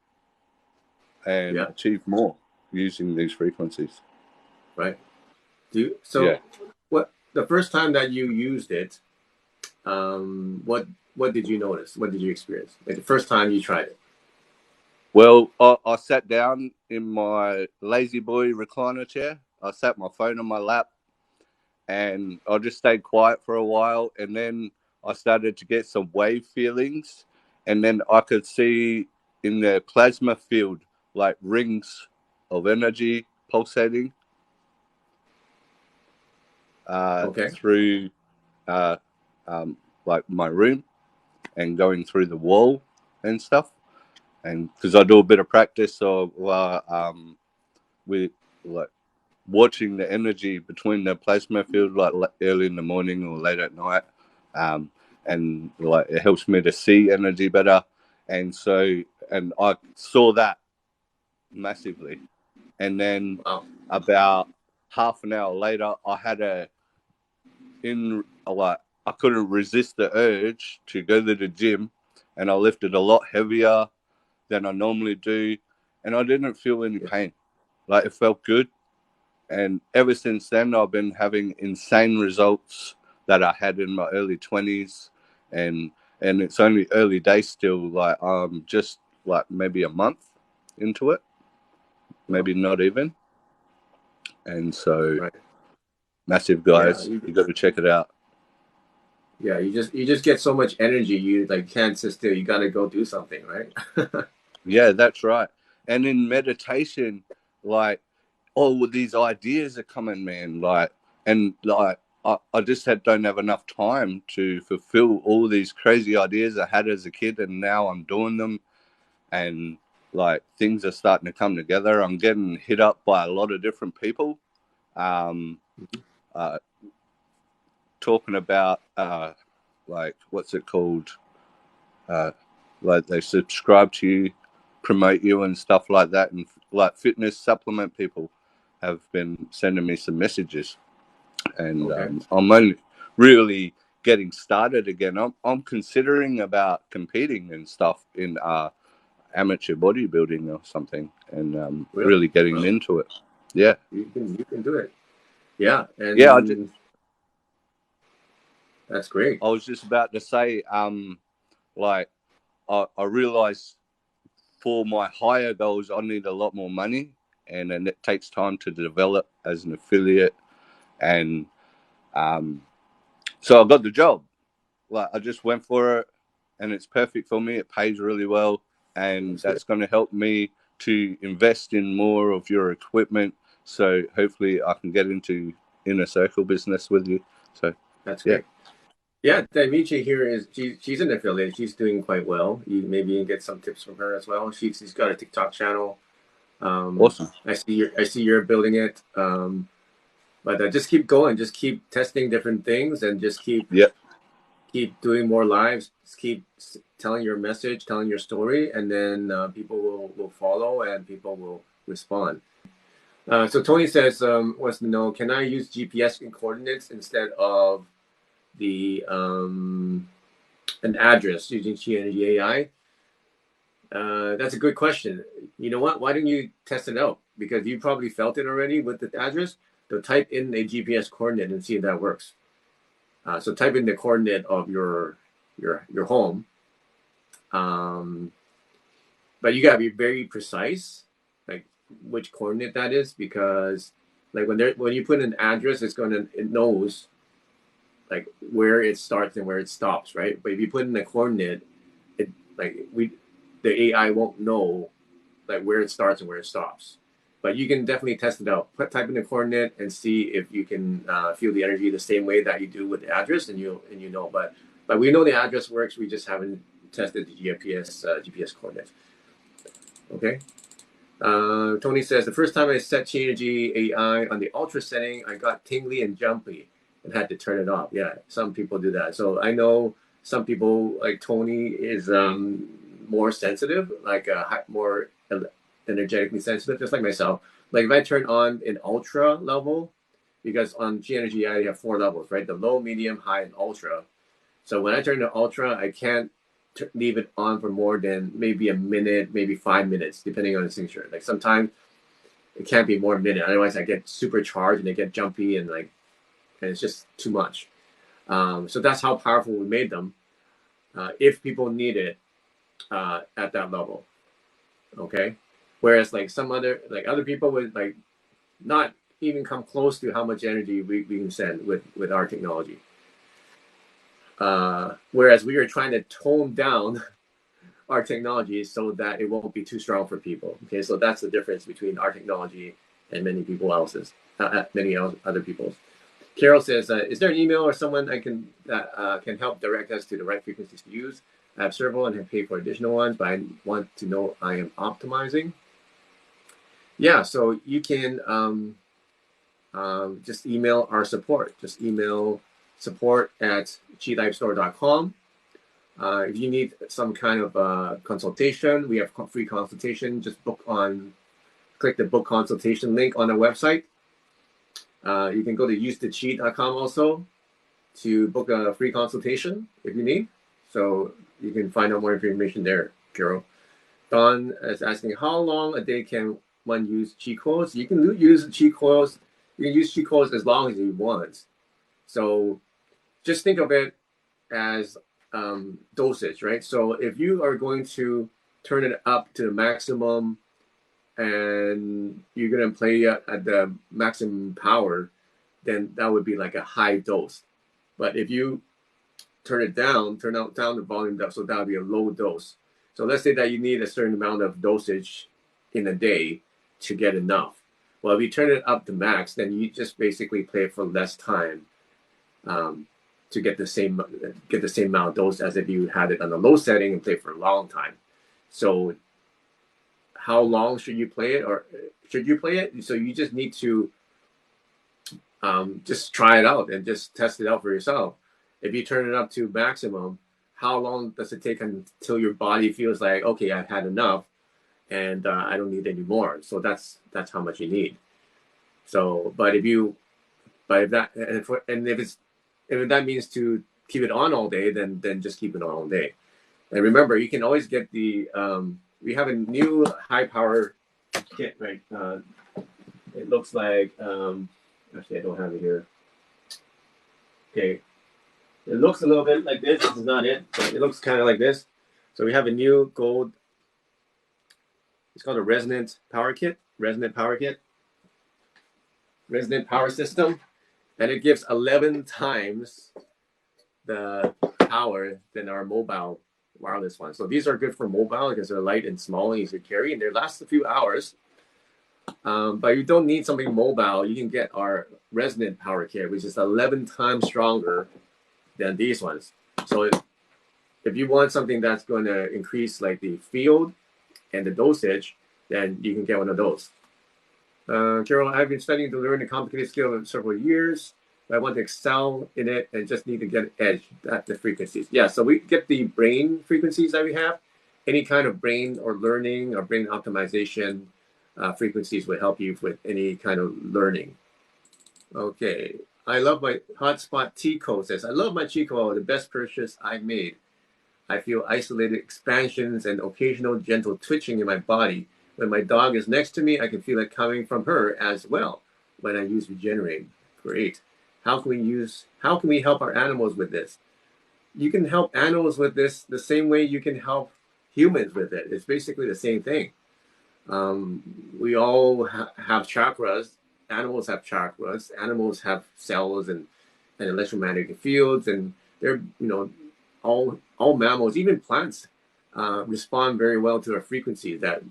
and achieve more using these frequencies. Right. Yeah. What the first time that you used it, what did you notice? What did you experience? Like the first time you tried it? Well, I sat down in my lazy boy recliner chair. I sat my phone on my lap, and I just stayed quiet for a while. And then I started to get some wave feelings, and then I could see in the plasma field like rings of energy pulsating through like my room. and going through the wall and stuff. And because I do a bit of practice, so we like watching the energy between the plasma field, like early in the morning or late at night, and like it helps me to see energy better. And so, and I saw that massively. And then Wow. about half an hour later, I had I couldn't resist the urge to go to the gym, and I lifted a lot heavier than I normally do, and I didn't feel any pain. Like, it felt good. And ever since then, I've been having insane results that I had in my early 20s. And it's only early days still. Like, I'm just like maybe a month into it, maybe not even. And so, Right. massive, Yeah. guys. You got to check it out. Yeah. You just get so much energy. You like can't sit still. You got to go do something, right? Yeah, that's right. And in meditation, like, all these ideas are coming, man. Like, and like, I just don't have enough time to fulfill all these crazy ideas I had as a kid, and now I'm doing them, and like things are starting to come together. I'm getting hit up by a lot of different people, um, uh, talking about like, what's it called? Like, they subscribe to you, promote you, and stuff like that, and like fitness supplement people have been sending me some messages. And Okay. I'm only really getting started again. I'm considering about competing and stuff in amateur bodybuilding or something, and Really? really getting Well, into it. Yeah, you can do it. Yeah. yeah. And that's great. I was just about to say, like, I realized for my higher goals, I need a lot more money, and then it takes time to develop as an affiliate, and so I got the job. Like, I just went for it, and it's perfect for me. It pays really well, and That's good. that's going to help me to invest in more of your equipment. So hopefully, I can get into inner circle business with you. So That's yeah, great. Yeah, Damichi here is she's an affiliate. She's doing quite well. You maybe get some tips from her as well. She's got a TikTok channel. awesome. I see you're building it. But just keep going. Just keep testing different things, and just Yeah, keep doing more lives. Just keep telling your message, telling your story, and then people will follow and people will respond. So Tony says wants to know, can I use GPS in coordinates instead of the an address using Qi Energy AI? That's a good question. You know what? Why didn't you test it out? Because you probably felt it already with the address. So type in a GPS coordinate and see if that works. So type in the coordinate of your home, um, but you gotta be very precise, like which coordinate that is, because like when you put an address, it knows like where it starts and where it stops, right? But if you put in a coordinate, it like we the AI won't know like where it starts and where it stops. But you can definitely test it out. Type in the coordinate and see if you can feel the energy the same way that you do with the address, and you know. But we know the address works. We just haven't tested the GPS coordinate. Okay. Tony says the first time I set Qi Energy AI on the ultra setting, I got tingly and jumpy and had to turn it off. Yeah, some people do that. So I know some people like Tony is more sensitive, like more energetically sensitive, just like myself. Like if I turn on an ultra level, because on Qi Energy AI you have 4 levels, right? The low, medium, high, and ultra. So when I turn to ultra, I can't leave it on for more than maybe a minute, maybe 5 minutes, depending on the signature. Like sometimes it can't be more than a minute. Otherwise, I get supercharged and they get jumpy and and it's just too much. So that's how powerful we made them. If people need it at that level, okay. Whereas like other people would like not even come close to how much energy we can send with our technology. Whereas we are trying to tone down our technology so that it won't be too strong for people. Okay, so that's the difference between our technology and many other people's. Carol says, "Is there an email or someone I can that can help direct us to the right frequencies to use?" I have several and have paid for additional ones, but I want to know I am optimizing. Yeah, so you can just email our support. Just email support@qilifestore.com. If you need some kind of consultation, we have free consultation. Just click the book consultation link on our website. You can go to usetheqi.com also to book a free consultation if you need. So you can find out more information there, Carol. Don is asking, how long a day can one use Qi Coils? You can use Qi Coils. You can use Qi Coils as long as you want. So just think of it as dosage, right? So if you are going to turn it up to the maximum and you're going to play at the maximum power, then that would be like a high dose. But if you turn down the volume, so that would be a low dose. So let's say that you need a certain amount of dosage in a day to get enough. Well, if you turn it up to max, then you just basically play for less time to get the same amount of dose as if you had it on the low setting and play for a long time. So how long should you play it, or should you play it? So you just need to just try it out and just test it out for yourself. If you turn it up to maximum, how long does it take until your body feels like, okay, I've had enough and I don't need any more? So that's how much you need. So, if that means to keep it on all day, then just keep it on all day. And remember, you can always get the we have a new high power kit, right? It looks like actually I don't have it here. Okay, it looks a little bit like this. This is not it, but it looks kind of like this. So we have a new gold. It's called a resonant power system, and it gives 11 times the power than our mobile wireless one. So these are good for mobile because they're light and small and easy to carry, and they last a few hours. But you don't need something mobile. You can get our resonant power kit, which is 11 times stronger than these ones. So if you want something that's going to increase like the field and the dosage, then you can get one of those. Carol, I've been studying to learn a complicated skill for several years. But I want to excel in it and just need to get an edge at the frequencies. Yeah, so we get the brain frequencies that we have. Any kind of brain or learning or brain optimization frequencies would help you with any kind of learning. Okay, I love my hotspot Qi Coil says, I love my Qi Coil, the best purchase I've made. I feel isolated expansions and occasional gentle twitching in my body. When my dog is next to me, I can feel it coming from her as well when I use Regenerate. Great. How can we help our animals with this? You can help animals with this the same way you can help humans with it. It's basically the same thing. We all have chakras. Animals have chakras. Animals have cells and electromagnetic fields, and they're all mammals, even plants, respond very well to our frequencies that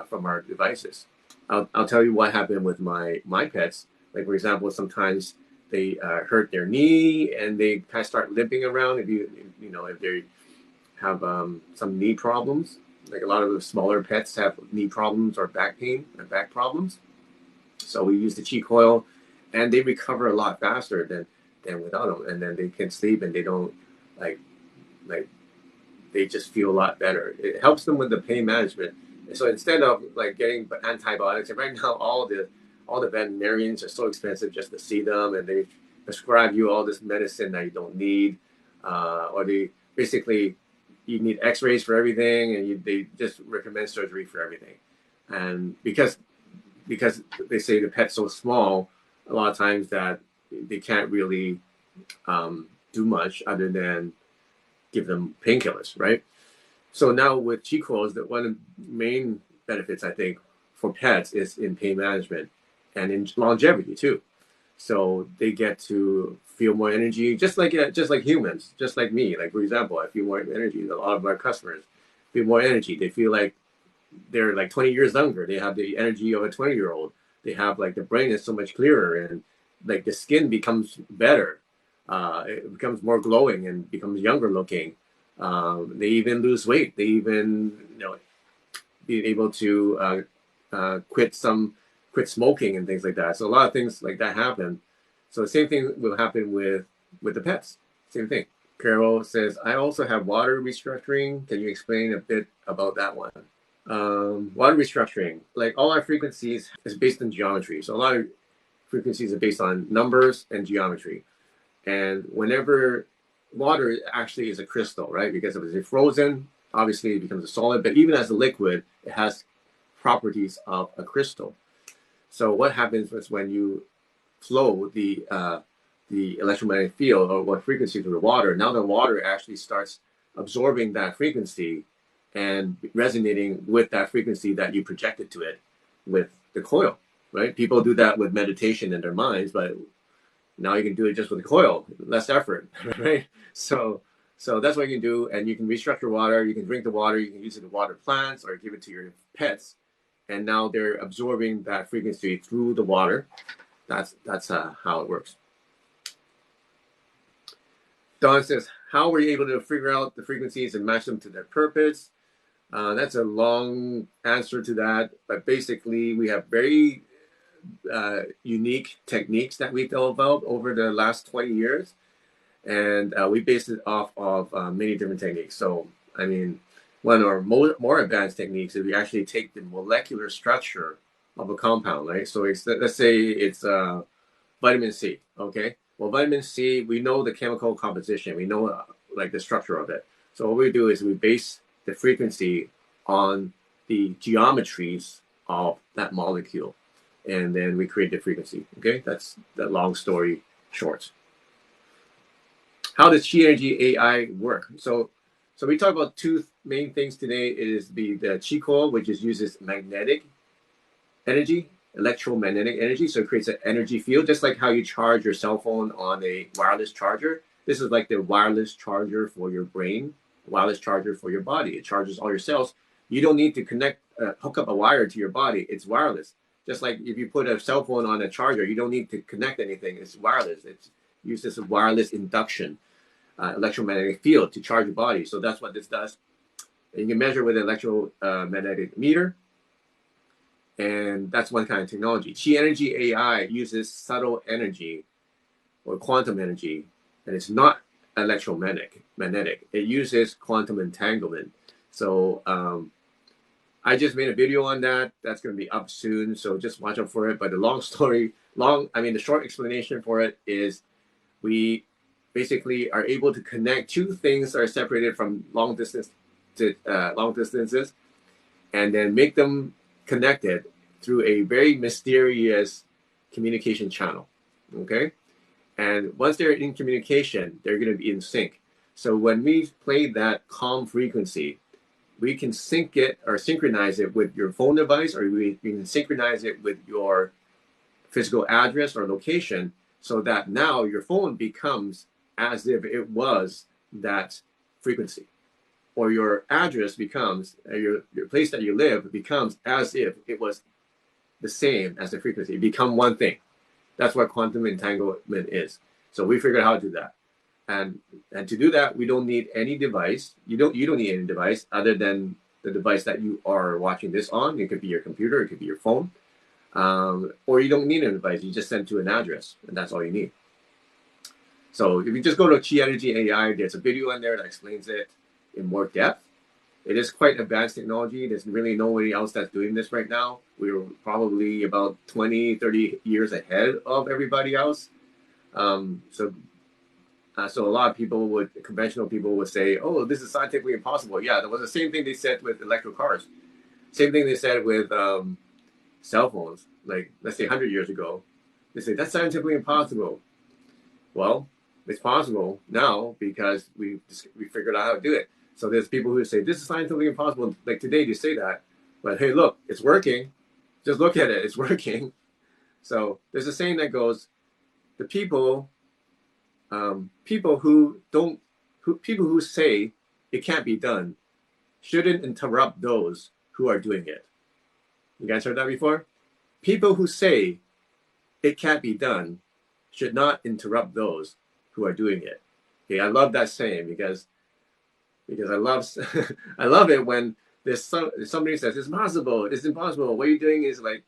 from our devices. I'll tell you what happened with my pets. Like for example, sometimes they hurt their knee and they kind of start limping around. If they have some knee problems, like a lot of the smaller pets have knee problems or back pain and back problems. So we use the Qi Coil, and they recover a lot faster than without them. And then they can sleep and they don't like they just feel a lot better. It helps them with the pain management. So instead of like getting antibiotics, and right now all the veterinarians are so expensive just to see them, and they prescribe you all this medicine that you don't need, or they basically you need X-rays for everything, and they just recommend surgery for everything. And because they say the pet's so small, a lot of times that they can't really do much other than give them painkillers, right? So now with Qi Coils, one of the main benefits I think for pets is in pain management and in longevity too. So they get to feel more energy, just like humans, just like me. Like for example, I feel more energy. A lot of our customers feel more energy. They feel like they're like 20 years younger. They have the energy of a 20-year-old. They have like the brain is so much clearer, and like the skin becomes better. It becomes more glowing and becomes younger looking. They even lose weight. They even, be able to quit smoking and things like that. So a lot of things like that happen. So the same thing will happen with the pets. Same thing. Carol says, I also have water restructuring. Can you explain a bit about that one? Water restructuring, like all our frequencies is based on geometry. So a lot of frequencies are based on numbers and geometry. And whenever water actually is a crystal, right? Because if it's frozen, obviously it becomes a solid, but even as a liquid, it has properties of a crystal. So what happens is when you flow the electromagnetic field or what frequency through the water, now the water actually starts absorbing that frequency and resonating with that frequency that you projected to it with the coil, right? People do that with meditation in their minds, but now you can do it just with a coil, less effort, right? So that's what you can do, and you can restructure water. You can drink the water. You can use it to water plants or give it to your pets, and now they're absorbing that frequency through the water. That's how it works. Don says, how were you able to figure out the frequencies and match them to their purpose? That's a long answer to that, but basically we have very unique techniques that we developed over the last 20 years, and we based it off of many different techniques. So, I mean, one of our more advanced techniques is we actually take the molecular structure of a compound, right? So let's say it's vitamin C, okay? Well, vitamin C, we know the chemical composition, we know like the structure of it. So what we do is we base the frequency on the geometries of that molecule, and then we create the frequency, okay? That's that long story short. How does Qi Energy AI work? So we talk about two main things today. Is the Qi Coil, which uses magnetic energy, electromagnetic energy. So it creates an energy field, just like how you charge your cell phone on a wireless charger. This is like the wireless charger for your brain, wireless charger for your body. It charges all your cells. You don't need to hook up a wire to your body. It's wireless. Just like if you put a cell phone on a charger, you don't need to connect anything. It's wireless. It uses a wireless induction electromagnetic field to charge your body. So that's what this does. And you can measure with an electromagnetic meter. And that's one kind of technology. Qi Energy AI uses subtle energy or quantum energy, and it's not electromagnetic. It uses quantum entanglement. So I just made a video on that. That's going to be up soon. So just watch out for it. But the short explanation for it is we basically are able to connect two things that are separated from long distances, and then make them connected through a very mysterious communication channel. Okay, and once they're in communication, they're going to be in sync. So when we play that calm frequency, we can sync it or synchronize it with your phone device, or we can synchronize it with your physical address or location, so that now your phone becomes as if it was that frequency, or your address becomes your place that you live becomes as if it was the same as the frequency. It become one thing. That's what quantum entanglement is. So we figured out how to do that, and to do that, we don't need any device. You don't need any device other than the device that you are watching this on. It could be your computer, it could be your phone, or you don't need a device. You just send to an address, and that's all you need. So if you just go to Qi Energy AI, there's a video on there that explains it in more depth. It is quite advanced technology. There's really nobody else that's doing this right now. We're probably about 20, 30 years ahead of everybody else. So a lot of conventional people would say, oh, this is scientifically impossible. Yeah, that was the same thing they said with electric cars. Same thing they said with cell phones, like let's say 100 years ago. They say that's scientifically impossible. Well, it's possible now because we figured out how to do it. So there's people who say this is scientifically impossible. Like today, they say that, but hey, look, it's working. Just look at it; it's working. So there's a saying that goes, the people who say it can't be done shouldn't interrupt those who are doing it. You guys heard that before? People who say it can't be done should not interrupt those who are doing it. Okay, I love that saying because because I love I love it when somebody says it's possible, it's impossible. What you're doing is like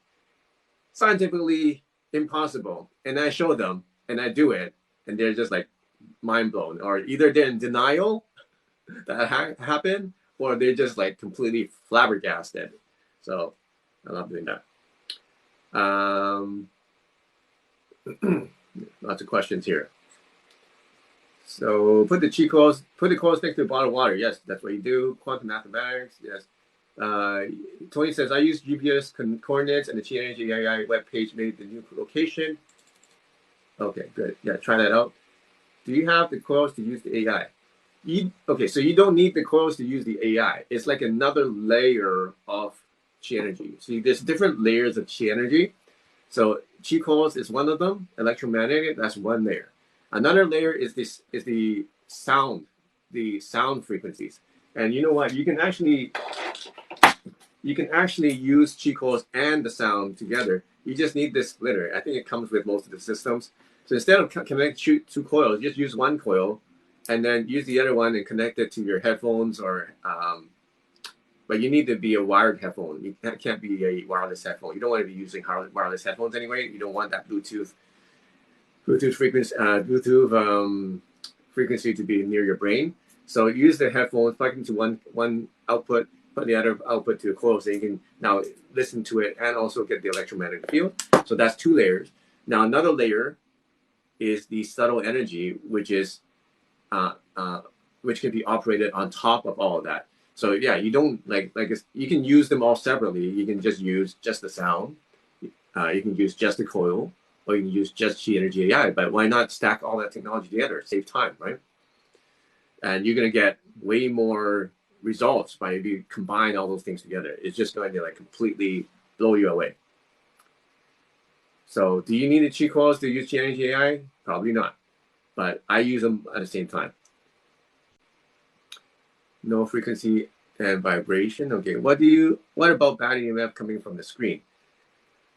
scientifically impossible, and I show them and I do it, and they're just like mind blown, or either they're in denial that happened, or they're just like completely flabbergasted. So I love doing that. Lots of questions here. So put the Qi coils next to a bottle of water. Yes, that's what you do. Quantum mathematics. Yes. Tony says I use GPS coordinates and the Qi Energy AI web page made the new location. Okay, good. Yeah, try that out. Do you have the coils to use the AI? Okay, so you don't need the coils to use the AI. It's like another layer of Qi energy. So there's different layers of Qi energy. So Qi coils is one of them. Electromagnetic, that's one layer. Another layer is the sound frequencies. And you know what? You can actually use Qi coils and the sound together. You just need this splitter. I think it comes with most of the systems. So instead of connecting two coils, just use one coil, and then use the other one and connect it to your headphones, or but you need to be a wired headphone. You can't be a wireless headphone. You don't want to be using wireless headphones anyway. You don't want that Bluetooth frequency to be near your brain. So use the headphones, plug into one output, put the other output to the coil, so you can now listen to it and also get the electromagnetic field. So that's two layers. Now another layer is the subtle energy, which is which can be operated on top of all of that. So yeah, you don't you can use them all separately. You can just use just the sound. You can use just the coil, or you can use just Qi Energy AI. But why not stack all that technology together? Save time, right? And you're gonna get way more results by if you combine all those things together. It's just going to like completely blow you away. So do you need the Qi coils to use Qi Energy AI? Probably not. But I use them at the same time. No frequency and vibration. Okay, what about bad EMF coming from the screen?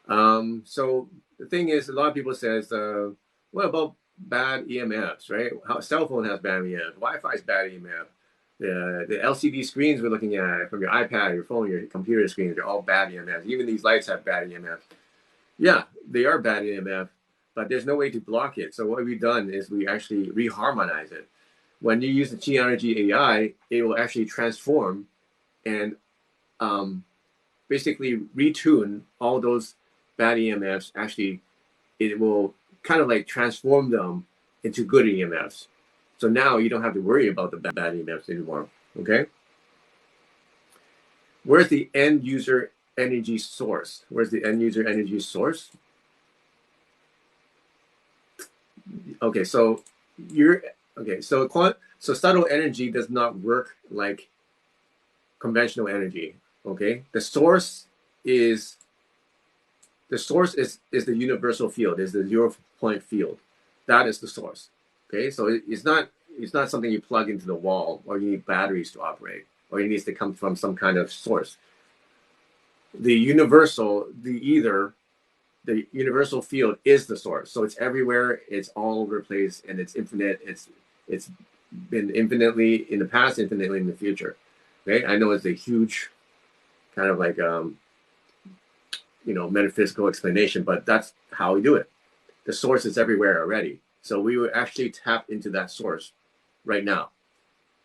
So the thing is, a lot of people says, what about bad EMFs, right? How cell phone has bad EMF, Wi-Fi is bad EMF. The LCD screens we're looking at from your iPad, your phone, your computer screens, they're all bad EMFs. Even these lights have bad EMF. Yeah, they are bad EMF, but there's no way to block it. So what we've done is we actually reharmonize it. When you use the Qi Energy AI, it will actually transform and basically retune all those bad EMFs. Actually, it will kind of like transform them into good EMFs. So now you don't have to worry about the bad EMFs anymore. Okay? Where's the end user energy source? Where's the end user energy source? Okay, so so subtle energy does not work like conventional energy. Okay, the source is the universal field, is the 0 point field. That is the source. Okay, so it's not something you plug into the wall, or you need batteries to operate, or it needs to come from some kind of source. The universal field is the source. So it's everywhere, it's all over the place, and it's infinite. It's been infinitely in the past, infinitely in the future. Okay, I know it's a huge kind of like metaphysical explanation, but that's how we do it. The source is everywhere already. So we would actually tap into that source right now,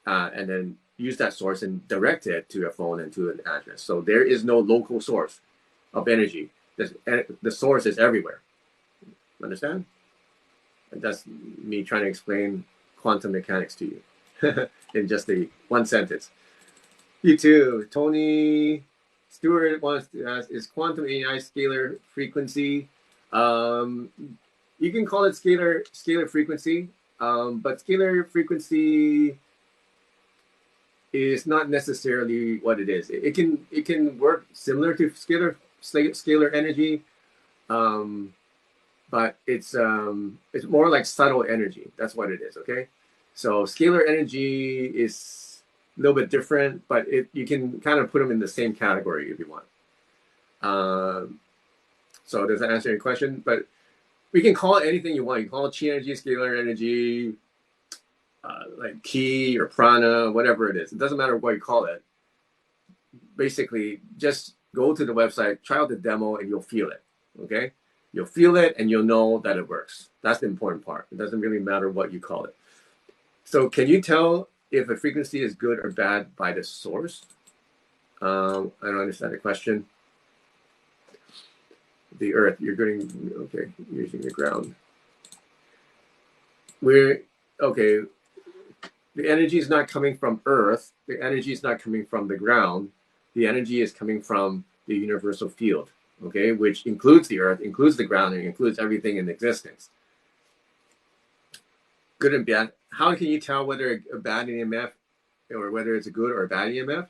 and then use that source and direct it to a phone and to an address. So there is no local source of energy. The source is everywhere. Understand? And that's me trying to explain quantum mechanics to you in just one sentence. You too. Tony Stewart wants to ask, is quantum AI scalar frequency? You can call it scalar frequency, but scalar frequency is not necessarily what it is. It can work similar to scalar energy, but it's more like subtle energy. That's what it is. Okay, so scalar energy is a little bit different, but you can kind of put them in the same category if you want. So does that answer your question? But we can call it anything you want. You can call it Qi energy, scalar energy, like Qi or prana, whatever it is. It doesn't matter what you call it. Basically, just go to the website, try out the demo, and you'll feel it. Okay, you'll feel it, and you'll know that it works. That's the important part. It doesn't really matter what you call it. So, can you tell if a frequency is good or bad by the source? I don't understand the question. The earth, you're getting, okay, using the ground. We're, okay, the energy is not coming from earth. The energy is not coming from the ground. The energy is coming from the universal field, okay, which includes the earth, includes the ground, and includes everything in existence. Good and bad. How can you tell whether a bad EMF or whether it's a good or a bad EMF?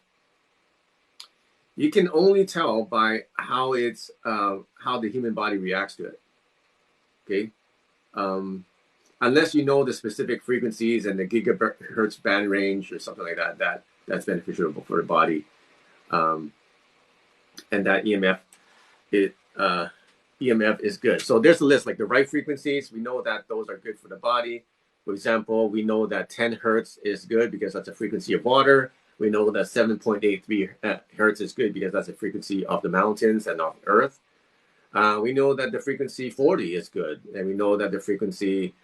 You can only tell by how it's how the human body reacts to it. Okay, unless you know the specific frequencies and the gigahertz band range or something like that, that's beneficial for the body. And that EMF is good. So there's a list like the right frequencies. We know that those are good for the body. For example, we know that 10 hertz is good because that's a frequency of water. We know that 7.83 hertz is good because that's a frequency of the mountains and of Earth. We know that the frequency 40 is good, and we know that the frequency,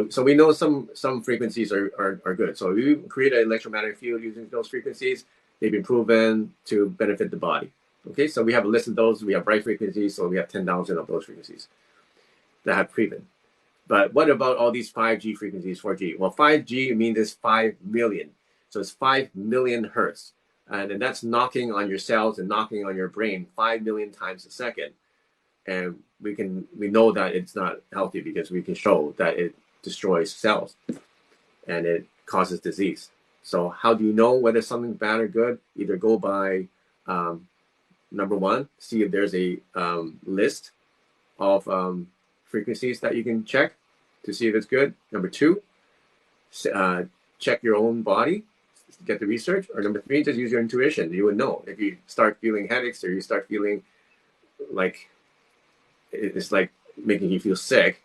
so we know some frequencies are good. So we create an electromagnetic field using those frequencies. They've been proven to benefit the body. Okay, so we have a list of those. We have right frequencies, so we have 10,000 of those frequencies that have proven. But what about all these 5G frequencies, 4G? Well, 5G means it's 5 million. So it's 5 million hertz. And then that's knocking on your cells and knocking on your brain 5 million times a second. And we know that it's not healthy because we can show that it destroys cells and it causes disease. So how do you know whether something's bad or good? Either go by, number one, see if there's a list of frequencies that you can check to see if it's good. Number two, check your own body, get the research. Or number three, just use your intuition. You would know if you start feeling headaches or you start feeling like it's like making you feel sick,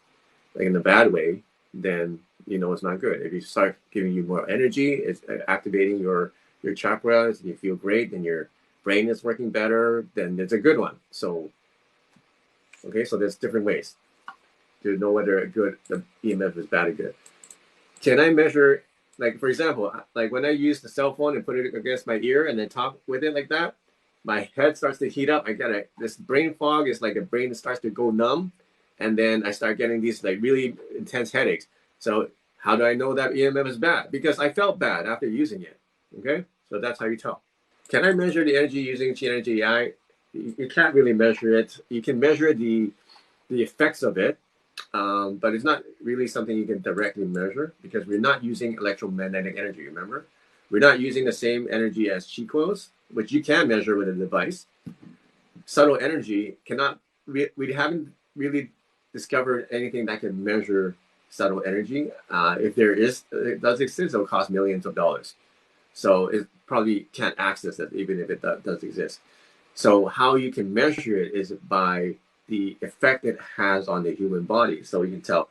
like in a bad way, then you know it's not good. If you start giving you more energy, it's activating your chakras, and you feel great, and your brain is working better, then it's a good one. So, okay, so there's different ways to know whether the EMF is bad or good. Can I measure, like for example, like when I use the cell phone and put it against my ear and then talk with it like that, my head starts to heat up. I get this brain fog. Is like the brain starts to go numb, and then I start getting these like really intense headaches. So how do I know that EMF is bad? Because I felt bad after using it. Okay, so that's how you tell. Can I measure the energy using Qi Energy AI? You can't really measure it. You can measure the effects of it, but it's not really something you can directly measure because we're not using electromagnetic energy. Remember, we're not using the same energy as Qi Coils, which you can measure with a device. Subtle energy cannot. We haven't really discovered anything that can measure subtle energy. If it does exist, it'll cost millions of dollars. So it probably can't access it, even if it does exist. So how you can measure it is by the effect it has on the human body. So you can tell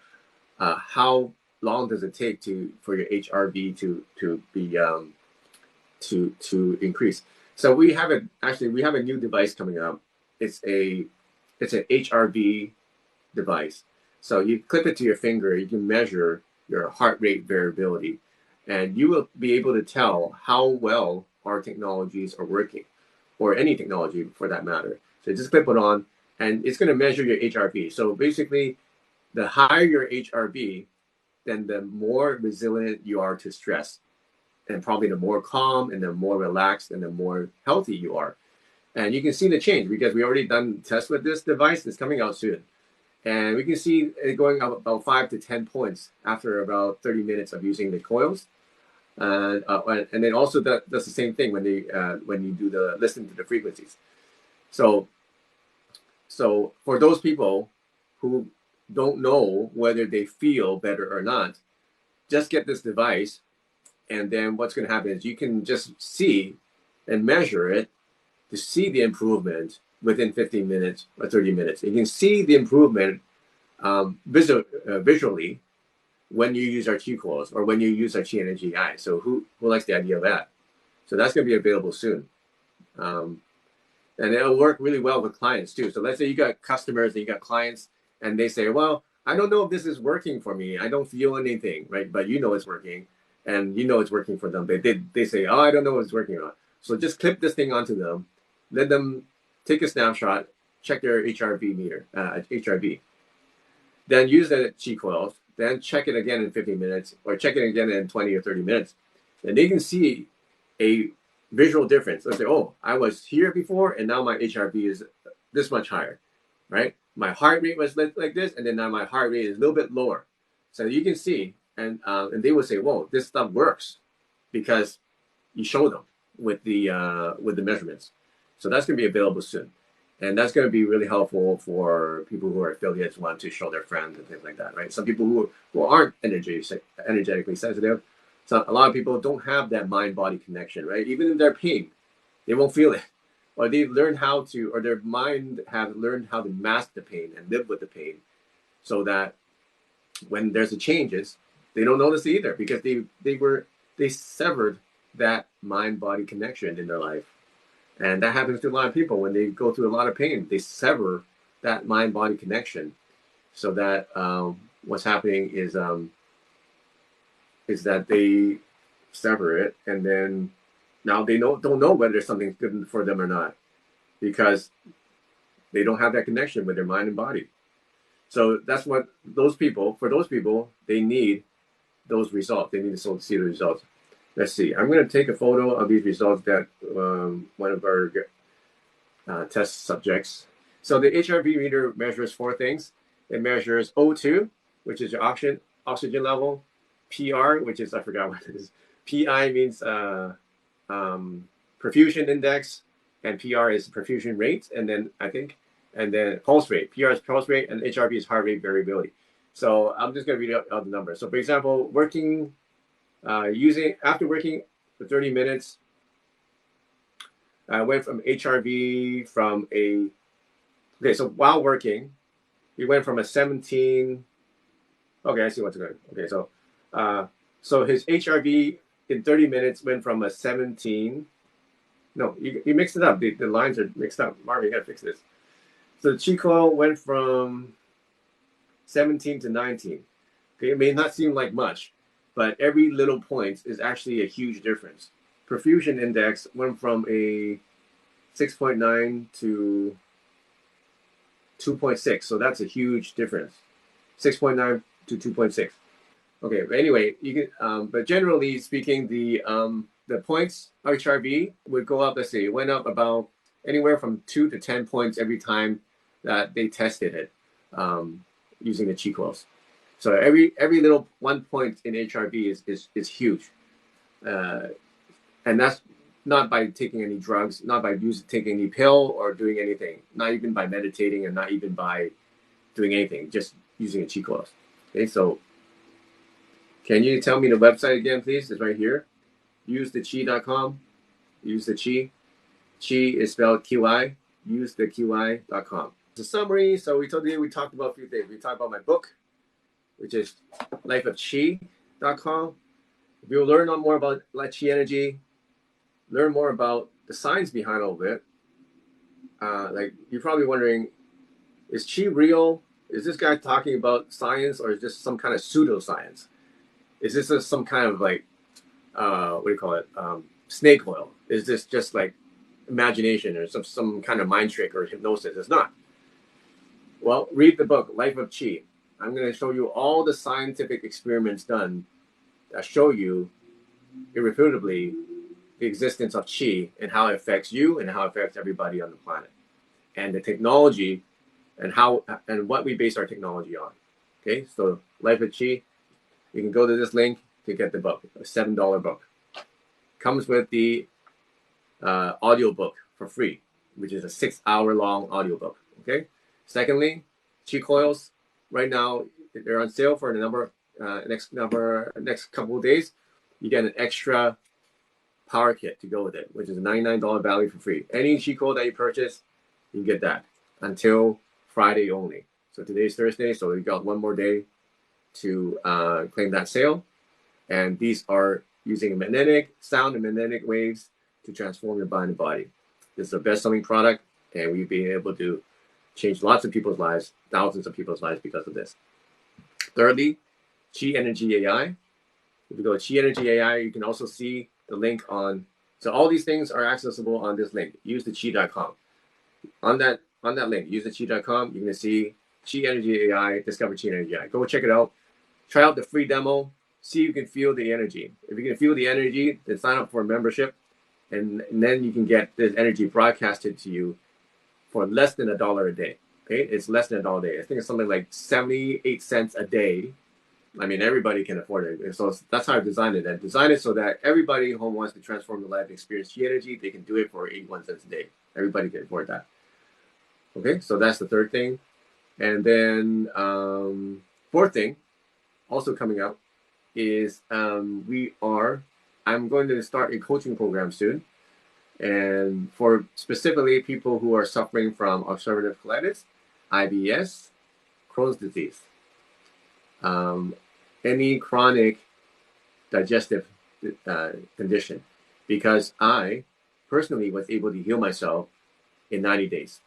how long does it take for your HRV to be to increase. So we have a new device coming up. It's an HRV device. So you clip it to your finger, you can measure your heart rate variability, and you will be able to tell how well our technologies are working, or any technology for that matter. So just clip it on, and it's going to measure your HRV. So basically, the higher your HRV, then the more resilient you are to stress, and probably the more calm and the more relaxed and the more healthy you are. And you can see the change because we already done tests with this device. It's coming out soon. And we can see it going up about 5 to 10 points after about 30 minutes of using the coils. And then also that's the same thing when you do listen to the frequencies. So for those people who don't know whether they feel better or not, just get this device, and then what's going to happen is you can just see and measure it to see the improvement within 15 minutes or 30 minutes. You can see the improvement visually, when you use our Qi Coils or when you use our Qi Energy Eye. So who likes the idea of that? So that's going to be available soon. And it'll work really well with clients too. So let's say you got customers and you got clients and they say, well, I don't know if this is working for me. I don't feel anything, right? But you know it's working and you know it's working for them. They say, oh, I don't know what it's working on. So just clip this thing onto them, let them take a snapshot, check their HRV meter, HRV. Then use the Qi Coils, then check it again in 15 minutes or check it again in 20 or 30 minutes. And they can see a visual difference. Let's say, oh, I was here before and now my HRV is this much higher, right? My heart rate was like this, and then now my heart rate is a little bit lower. So you can see, and they will say, whoa, this stuff works because you show them with the measurements. So that's going to be available soon. And that's going to be really helpful for people who are affiliates, want to show their friends and things like that, right? Some people who aren't energetically sensitive, so a lot of people don't have that mind-body connection, right? Even in their pain, they won't feel it. Or they've learned how to, or their mind have learned how to mask the pain and live with the pain so that when there's a changes, they don't notice it either because they severed that mind-body connection in their life. And that happens to a lot of people when they go through a lot of pain. They sever that mind-body connection so that what's happening is that they sever it, and then now they don't know whether something's good for them or not because they don't have that connection with their mind and body. So that's what for those people, they need those results. They need to see the results. Let's see. I'm going to take a photo of these results that one of our test subjects. So the HRV meter measures 4 things. It measures O2, which is your oxygen level. PR, which is, I forgot what it is. PI means perfusion index, and PR is perfusion rate, and then pulse rate. PR is pulse rate, and HRV is heart rate variability. So I'm just going to read out the numbers. So for example, after working for 30 minutes, I went from HRV so while working, we went from a 17. Okay, I see what's going on. Okay, so his HRV in 30 minutes went from a 17. No, you mixed it up. The lines are mixed up. Marvin, you gotta fix this. So the Qi Coil went from 17 to 19. Okay, it may not seem like much, but every little point is actually a huge difference. Perfusion index went from a 6.9 to 2.6, so that's a huge difference. 6.9 to 2.6. Okay, but anyway, you can. But generally speaking, the points HRV would go up. Let's see, it went up about anywhere from 2 to 10 points every time that they tested it using the Qi Coils. So every little 1 point in HRV is huge, and that's not by taking any drugs, not by taking any pill or doing anything, not even by meditating, and not even by doing anything, just using a Qi Coils. Okay, so. Can you tell me the website again, please? It's right here. Usetheqi.com. Use the Qi. Qi is spelled QI. Usetheqi.com. It's a summary. So we talked about a few things. We talked about my book, which is lifeofqi.com. If you learn more about Qi energy, learn more about the science behind all of it. Like you're probably wondering, is Qi real? Is this guy talking about science, or is this some kind of pseudoscience? Is this some kind of like, what do you call it? Snake oil? Is this just like imagination or some kind of mind trick or hypnosis? It's not. Well, read the book, Life of Qi. I'm going to show you all the scientific experiments done that show you irrefutably the existence of Qi and how it affects you and how it affects everybody on the planet. And the technology and what we base our technology on. Okay, so Life of Qi. You can go to this link to get the book, a $7 book. Comes with the audio book for free, which is a 6-hour-long audio book. Okay. Secondly, Qi Coils right now they're on sale for next couple of days. You get an extra power kit to go with it, which is a $99 value for free. Any Qi Coil that you purchase, you get that until Friday only. So today's Thursday, so we got one more day. to claim that sale. And these are using magnetic sound and magnetic waves to transform your mind and body. This is a best-selling product, and we've been able to change lots of people's lives, thousands of people's lives because of this. Thirdly, Qi Energy AI. If you go to Qi Energy AI, you can also see the link on. So all these things are accessible on this link. Use the qi.com. On that link, use the qi.com. You're gonna see Qi Energy AI, discover Qi Energy AI. Go check it out. Try out the free demo. See if you can feel the energy. If you can feel the energy, then sign up for a membership, and then you can get this energy broadcasted to you for less than $1 a day. Okay, it's less than $1 a day. I think it's something like 78 cents a day. I mean, everybody can afford it. And so that's how I designed it. I designed it so that everybody who wants to transform their life and experience Qi energy, they can do it for 81 cents a day. Everybody can afford that. Okay, so that's the third thing. And then fourth thing, also coming up, is I'm going to start a coaching program soon. And for specifically people who are suffering from ulcerative colitis, IBS, Crohn's disease, any chronic digestive condition, because I personally was able to heal myself in 90 days.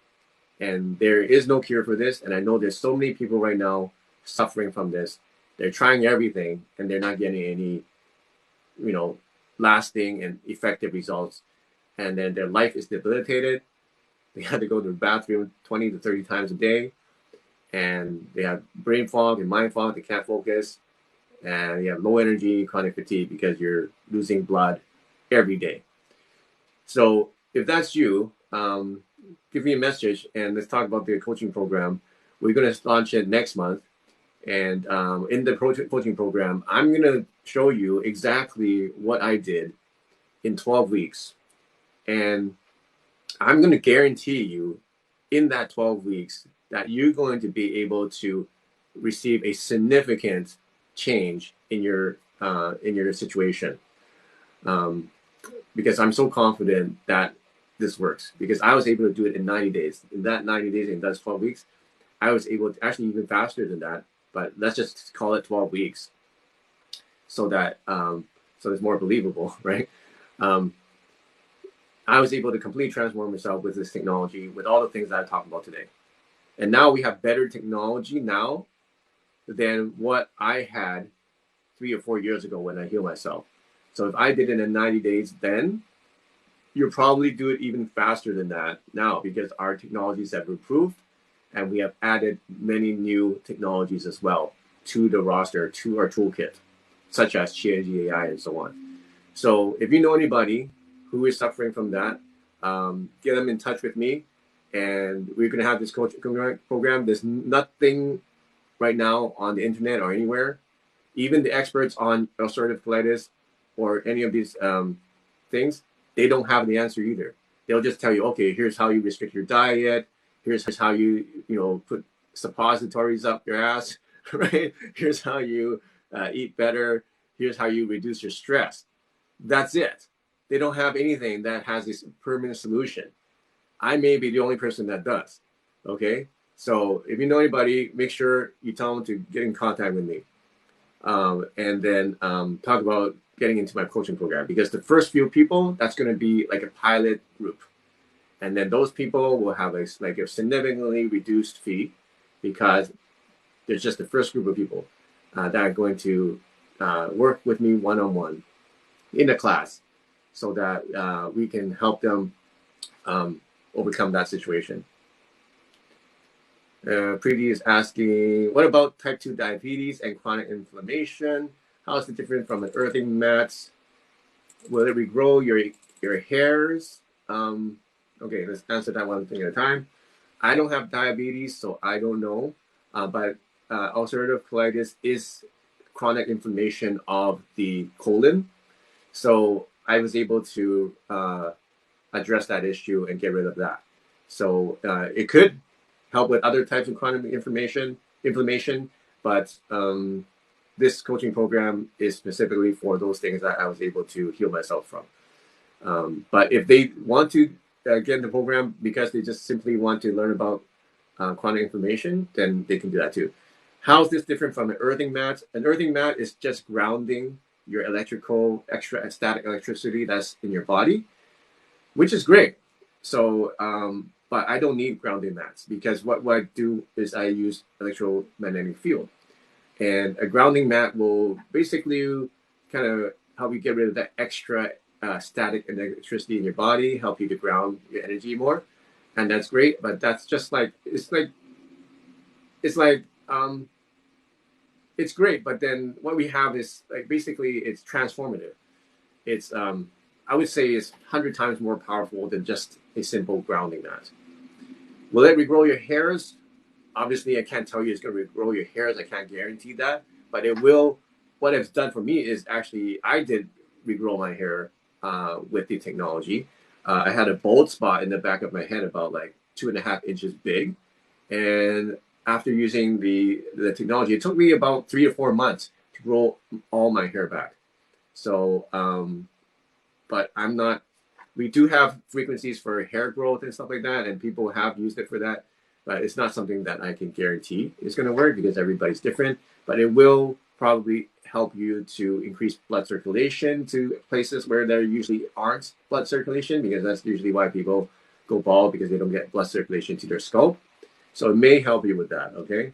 And there is no cure for this. And I know there's so many people right now suffering from this. They're trying everything and they're not getting any, lasting and effective results. And then their life is debilitated. They have to go to the bathroom 20 to 30 times a day. And they have brain fog and mind fog. They can't focus. And you have low energy, chronic fatigue because you're losing blood every day. So if that's you, give me a message and let's talk about the coaching program. We're going to launch it next month. And in the coaching program, I'm going to show you exactly what I did in 12 weeks. And I'm going to guarantee you in that 12 weeks that you're going to be able to receive a significant change in your situation. Because I'm so confident that this works, because I was able to do it in 90 days. In that 90 days, and that's 12 weeks, I was able to actually even faster than that, but let's just call it 12 weeks so that so it's more believable, right? I was able to completely transform myself with this technology, with all the things that I talked about today. And now we have better technology now than what I had 3 or 4 years ago when I healed myself. So if I did it in 90 days then, you'll probably do it even faster than that now, because our technologies have improved and we have added many new technologies as well to the roster, to our toolkit, such as Qi Energy AI and so on. So if you know anybody who is suffering from that, get them in touch with me, and we're going to have this coaching program. There's nothing right now on the internet or anywhere. Even the experts on ulcerative colitis or any of these things, they don't have the answer either. They'll just tell you, okay, here's how you restrict your diet. Here's how you put suppositories up your ass, right? Here's how you eat better. Here's how you reduce your stress. That's it. They don't have anything that has this permanent solution. I may be the only person that does. Okay? So if you know anybody, make sure you tell them to get in contact with me. And then talk about getting into my coaching program, because the first few people, that's going to be like a pilot group. And then those people will have a significantly reduced fee, because there's just the first group of people that are going to work with me one-on-one in a class, so that we can help them overcome that situation. Preeti is asking, what about type 2 diabetes and chronic inflammation? How is it different from an earthing mat? Will it regrow your hairs? Okay, let's answer that one thing at a time. I don't have diabetes, so I don't know. But ulcerative colitis is chronic inflammation of the colon. So I was able to address that issue and get rid of that. So it could help with other types of chronic inflammation, but this coaching program is specifically for those things that I was able to heal myself from. But if they want to get in the program because they just simply want to learn about chronic inflammation, then they can do that too. How's this different from an earthing mat? An earthing mat is just grounding your electrical, extra static electricity that's in your body, which is great. So, but I don't need grounding mats because what I do is I use electromagnetic field. And a grounding mat will basically kind of help you get rid of that extra static electricity in your body, help you to ground your energy more. And that's great, but that's just like, it's like, it's great, but then what we have is like basically it's transformative. It's I would say it's 100 times more powerful than just a simple grounding mat. Will it regrow your hairs? Obviously, I can't tell you it's going to regrow your hairs. I can't guarantee that, but it will. What it's done for me is actually I did regrow my hair with the technology. I had a bald spot in the back of my head about like 2.5 inches big, and after using the technology, it took me about 3 or 4 months to grow all my hair back. So, but I'm not. We do have frequencies for hair growth and stuff like that, and people have used it for that. But it's not something that I can guarantee is going to work because everybody's different. But it will probably help you to increase blood circulation to places where there usually aren't blood circulation, because that's usually why people go bald, because they don't get blood circulation to their scalp. So it may help you with that, okay?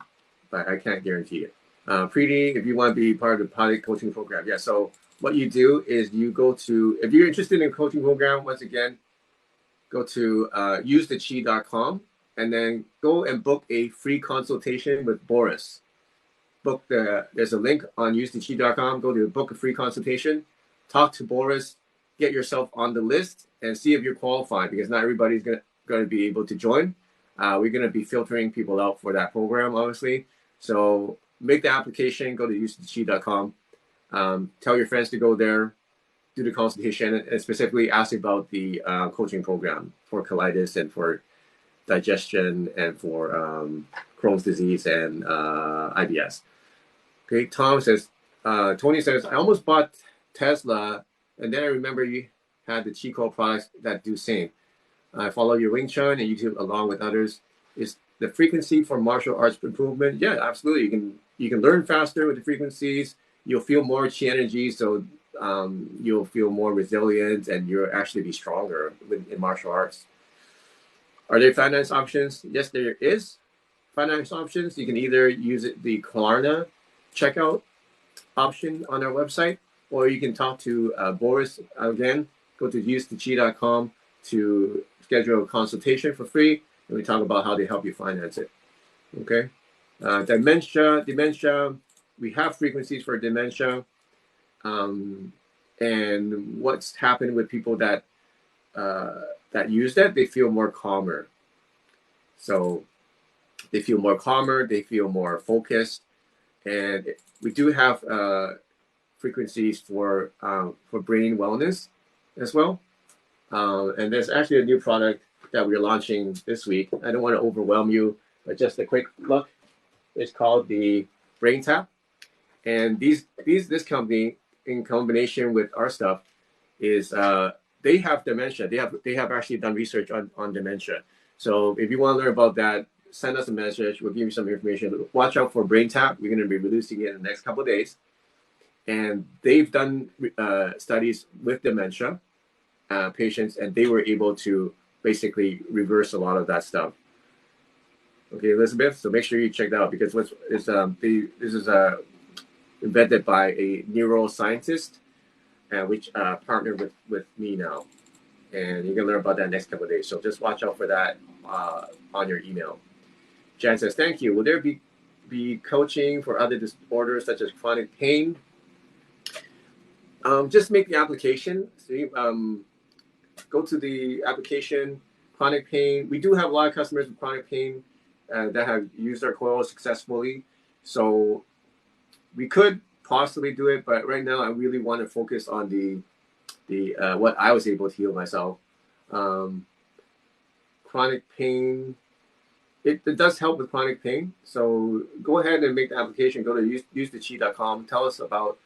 But I can't guarantee it. Preeti, if you want to be part of the pilot coaching program, yeah. So what you do is you go to, if you're interested in a coaching program, once again, go to usetheqi.com and then go and book a free consultation with Boris. There's a link on usetheqi.com. Go to book a free consultation, talk to Boris, get yourself on the list, and see if you're qualified, because not everybody's going to be able to join. We're going to be filtering people out for that program, obviously. So make the application, go to usetheqi.com. Tell your friends to go there, do the consultation, and specifically ask about the coaching program for colitis and for digestion and for Crohn's disease and IBS. Okay, Tom says, Tony says, I almost bought Tesla, and then I remember you had the Qi Coil products that do same. I follow your Wing Chun and YouTube along with others. Is the frequency for martial arts improvement? Yeah, absolutely. You can learn faster with the frequencies. You'll feel more Qi energy, so you'll feel more resilient, and you'll actually be stronger in martial arts. Are there finance options? Yes, there is finance options. You can either use the Klarna checkout option on our website, or you can talk to Boris again. Go to usetheqi.com to schedule a consultation for free, and we talk about how they help you finance it. Okay. Dementia. We have frequencies for dementia, and what's happened with people that use that, they feel more calmer. So they feel more calmer, they feel more focused, and we do have frequencies for brain wellness as well. And there's actually a new product that we're launching this week. I don't want to overwhelm you, but just a quick look. It's called the Brain Tap. And this company, in combination with our stuff, is they have dementia. They have actually done research on dementia. So if you want to learn about that, send us a message. We'll give you some information. Watch out for Brain Tap. We're going to be releasing it in the next couple of days. And they've done studies with dementia patients, and they were able to basically reverse a lot of that stuff. Okay, Elizabeth. So make sure you check that out, because this is invented by a neuroscientist, which partnered with me now, and you can learn about that next couple of days. So just watch out for that on your email. Jan says, "Thank you. Will there be coaching for other disorders such as chronic pain?" Just make the application. See, go to the application. Chronic pain. We do have a lot of customers with chronic pain that have used our coils successfully. So we could possibly do it, but right now I really want to focus on the what I was able to heal myself. Chronic pain. It does help with chronic pain. So go ahead and make the application. Go to usetheqi.com. Tell us about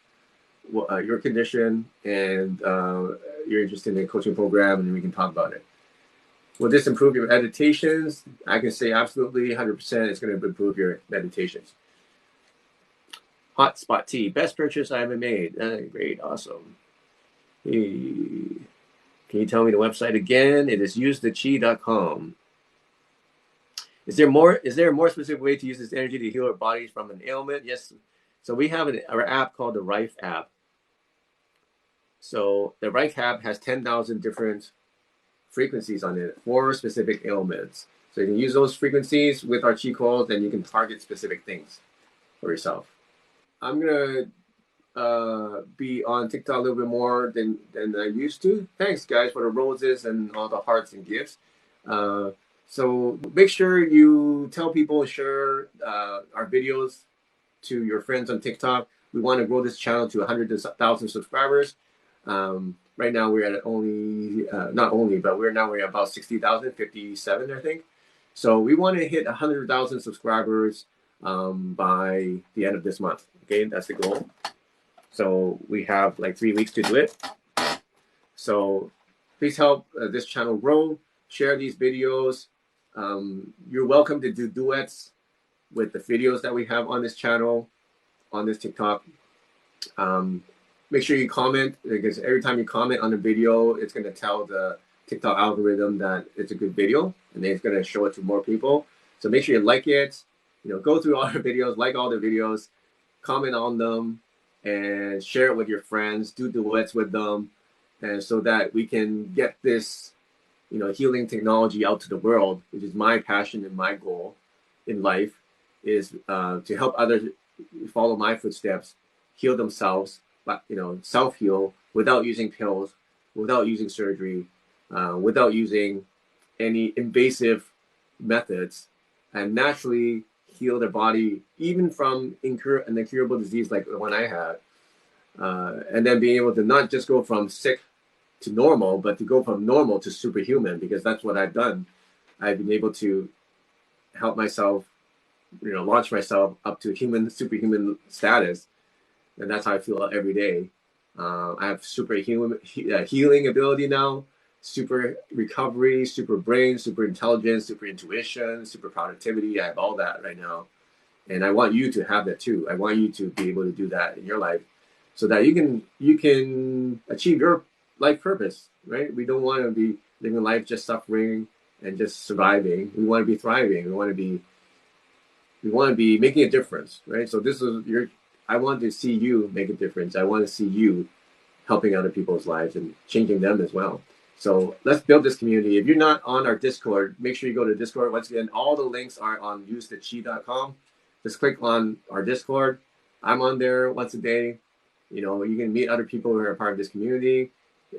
your condition, and you're interested in a coaching program, and we can talk about it. Will this improve your meditations? I can say absolutely 100% it's going to improve your meditations. Hot spot tea, best purchase I ever made. Great, awesome. Hey, can you tell me the website again? It is usetheqi.com. Is there a more specific way to use this energy to heal our bodies from an ailment? Yes. So we have our app called the Rife app. So the Rife app has 10,000 different frequencies on it for specific ailments. So you can use those frequencies with our Qi Coils, and you can target specific things for yourself. I'm gonna be on TikTok a little bit more than I used to. Thanks, guys, for the roses and all the hearts and gifts. So make sure you tell people, share our videos to your friends on TikTok. We want to grow this channel to 100,000 subscribers. Right now we're at only, not only, but we're at about 60,000, 57, I think. So we want to hit 100,000 subscribers by the end of this month. Okay, that's the goal. So we have like 3 weeks to do it. So please help this channel grow. Share these videos. You're welcome to do duets with the videos that we have on this channel, on this TikTok. Make sure you comment, because every time you comment on a video, it's going to tell the TikTok algorithm that it's a good video, and then it's going to show it to more people. So make sure you like it. Go through all the videos, like all the videos, comment on them, and share it with your friends. Do duets with them, and so that we can get this, healing technology out to the world, which is my passion and my goal in life, is to help others follow my footsteps, heal themselves, but self-heal without using pills, without using surgery, without using any invasive methods, and naturally heal their body, even from an incurable disease like the one I had, and then being able to not just go from sick to normal, but to go from normal to superhuman, because that's what I've done. I've been able to help myself, launch myself up to superhuman status, and that's how I feel every day. I have superhuman healing ability now, super recovery, super brain, super intelligence, super intuition, super productivity. I have all that right now, and I want you to have that too. I want you to be able to do that in your life, so that you can achieve your life purpose. Right? We don't want to be living life just suffering and just surviving. We want to be thriving. We want to be making a difference. Right? So this is I want to see you make a difference. I want to see you helping other people's lives and changing them as well. So let's build this community. If you're not on our Discord, make sure you go to Discord. Once again, all the links are on usetheqi.com. Just click on our Discord. I'm on there once a day. You can meet other people who are a part of this community.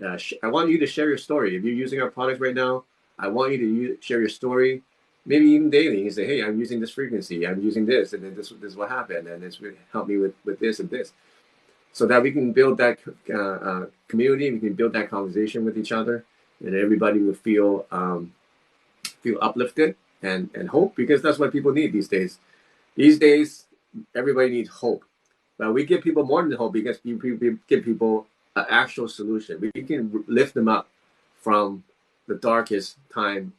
I want you to share your story. If you're using our product right now, I want you to share your story. Maybe even daily. You say, hey, I'm using this frequency. I'm using this, and then this is what happened, and this would help me with this and this, so that we can build that community. We can build that conversation with each other, and everybody will feel uplifted and hope, because that's what people need these days. These days, everybody needs hope, but we give people more than hope, because we give people an actual solution. We can lift them up from the darkest time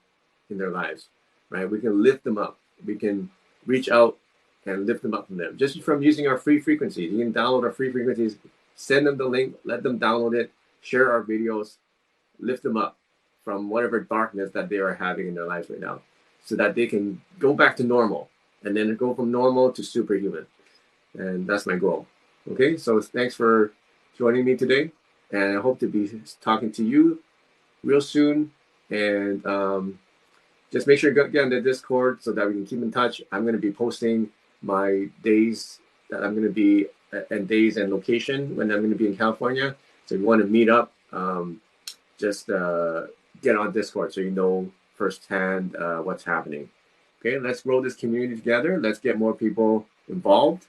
in their lives. Right? We can lift them up. We can reach out and lift them up from them, just from using our free frequencies. You can download our free frequencies, send them the link, let them download it, share our videos, lift them up from whatever darkness that they are having in their lives right now, so that they can go back to normal, and then go from normal to superhuman. And that's my goal. Okay, so thanks for joining me today, and I hope to be talking to you real soon. And just make sure you get on the Discord so that we can keep in touch. I'm going to be posting my days that I'm going to be, and days and location when I'm going to be in California. So if you want to meet up, just get on Discord so you know firsthand what's happening. Okay, let's grow this community together. Let's get more people involved.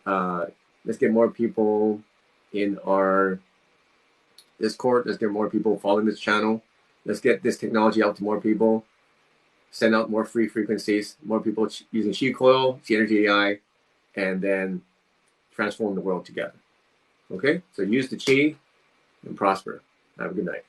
Let's get more people in our Discord. Let's get more people following this channel. Let's get this technology out to more people. Send out more free frequencies, more people using Qi Coil, Qi Energy AI, and then transform the world together. Okay? So use the Qi and prosper. Have a good night.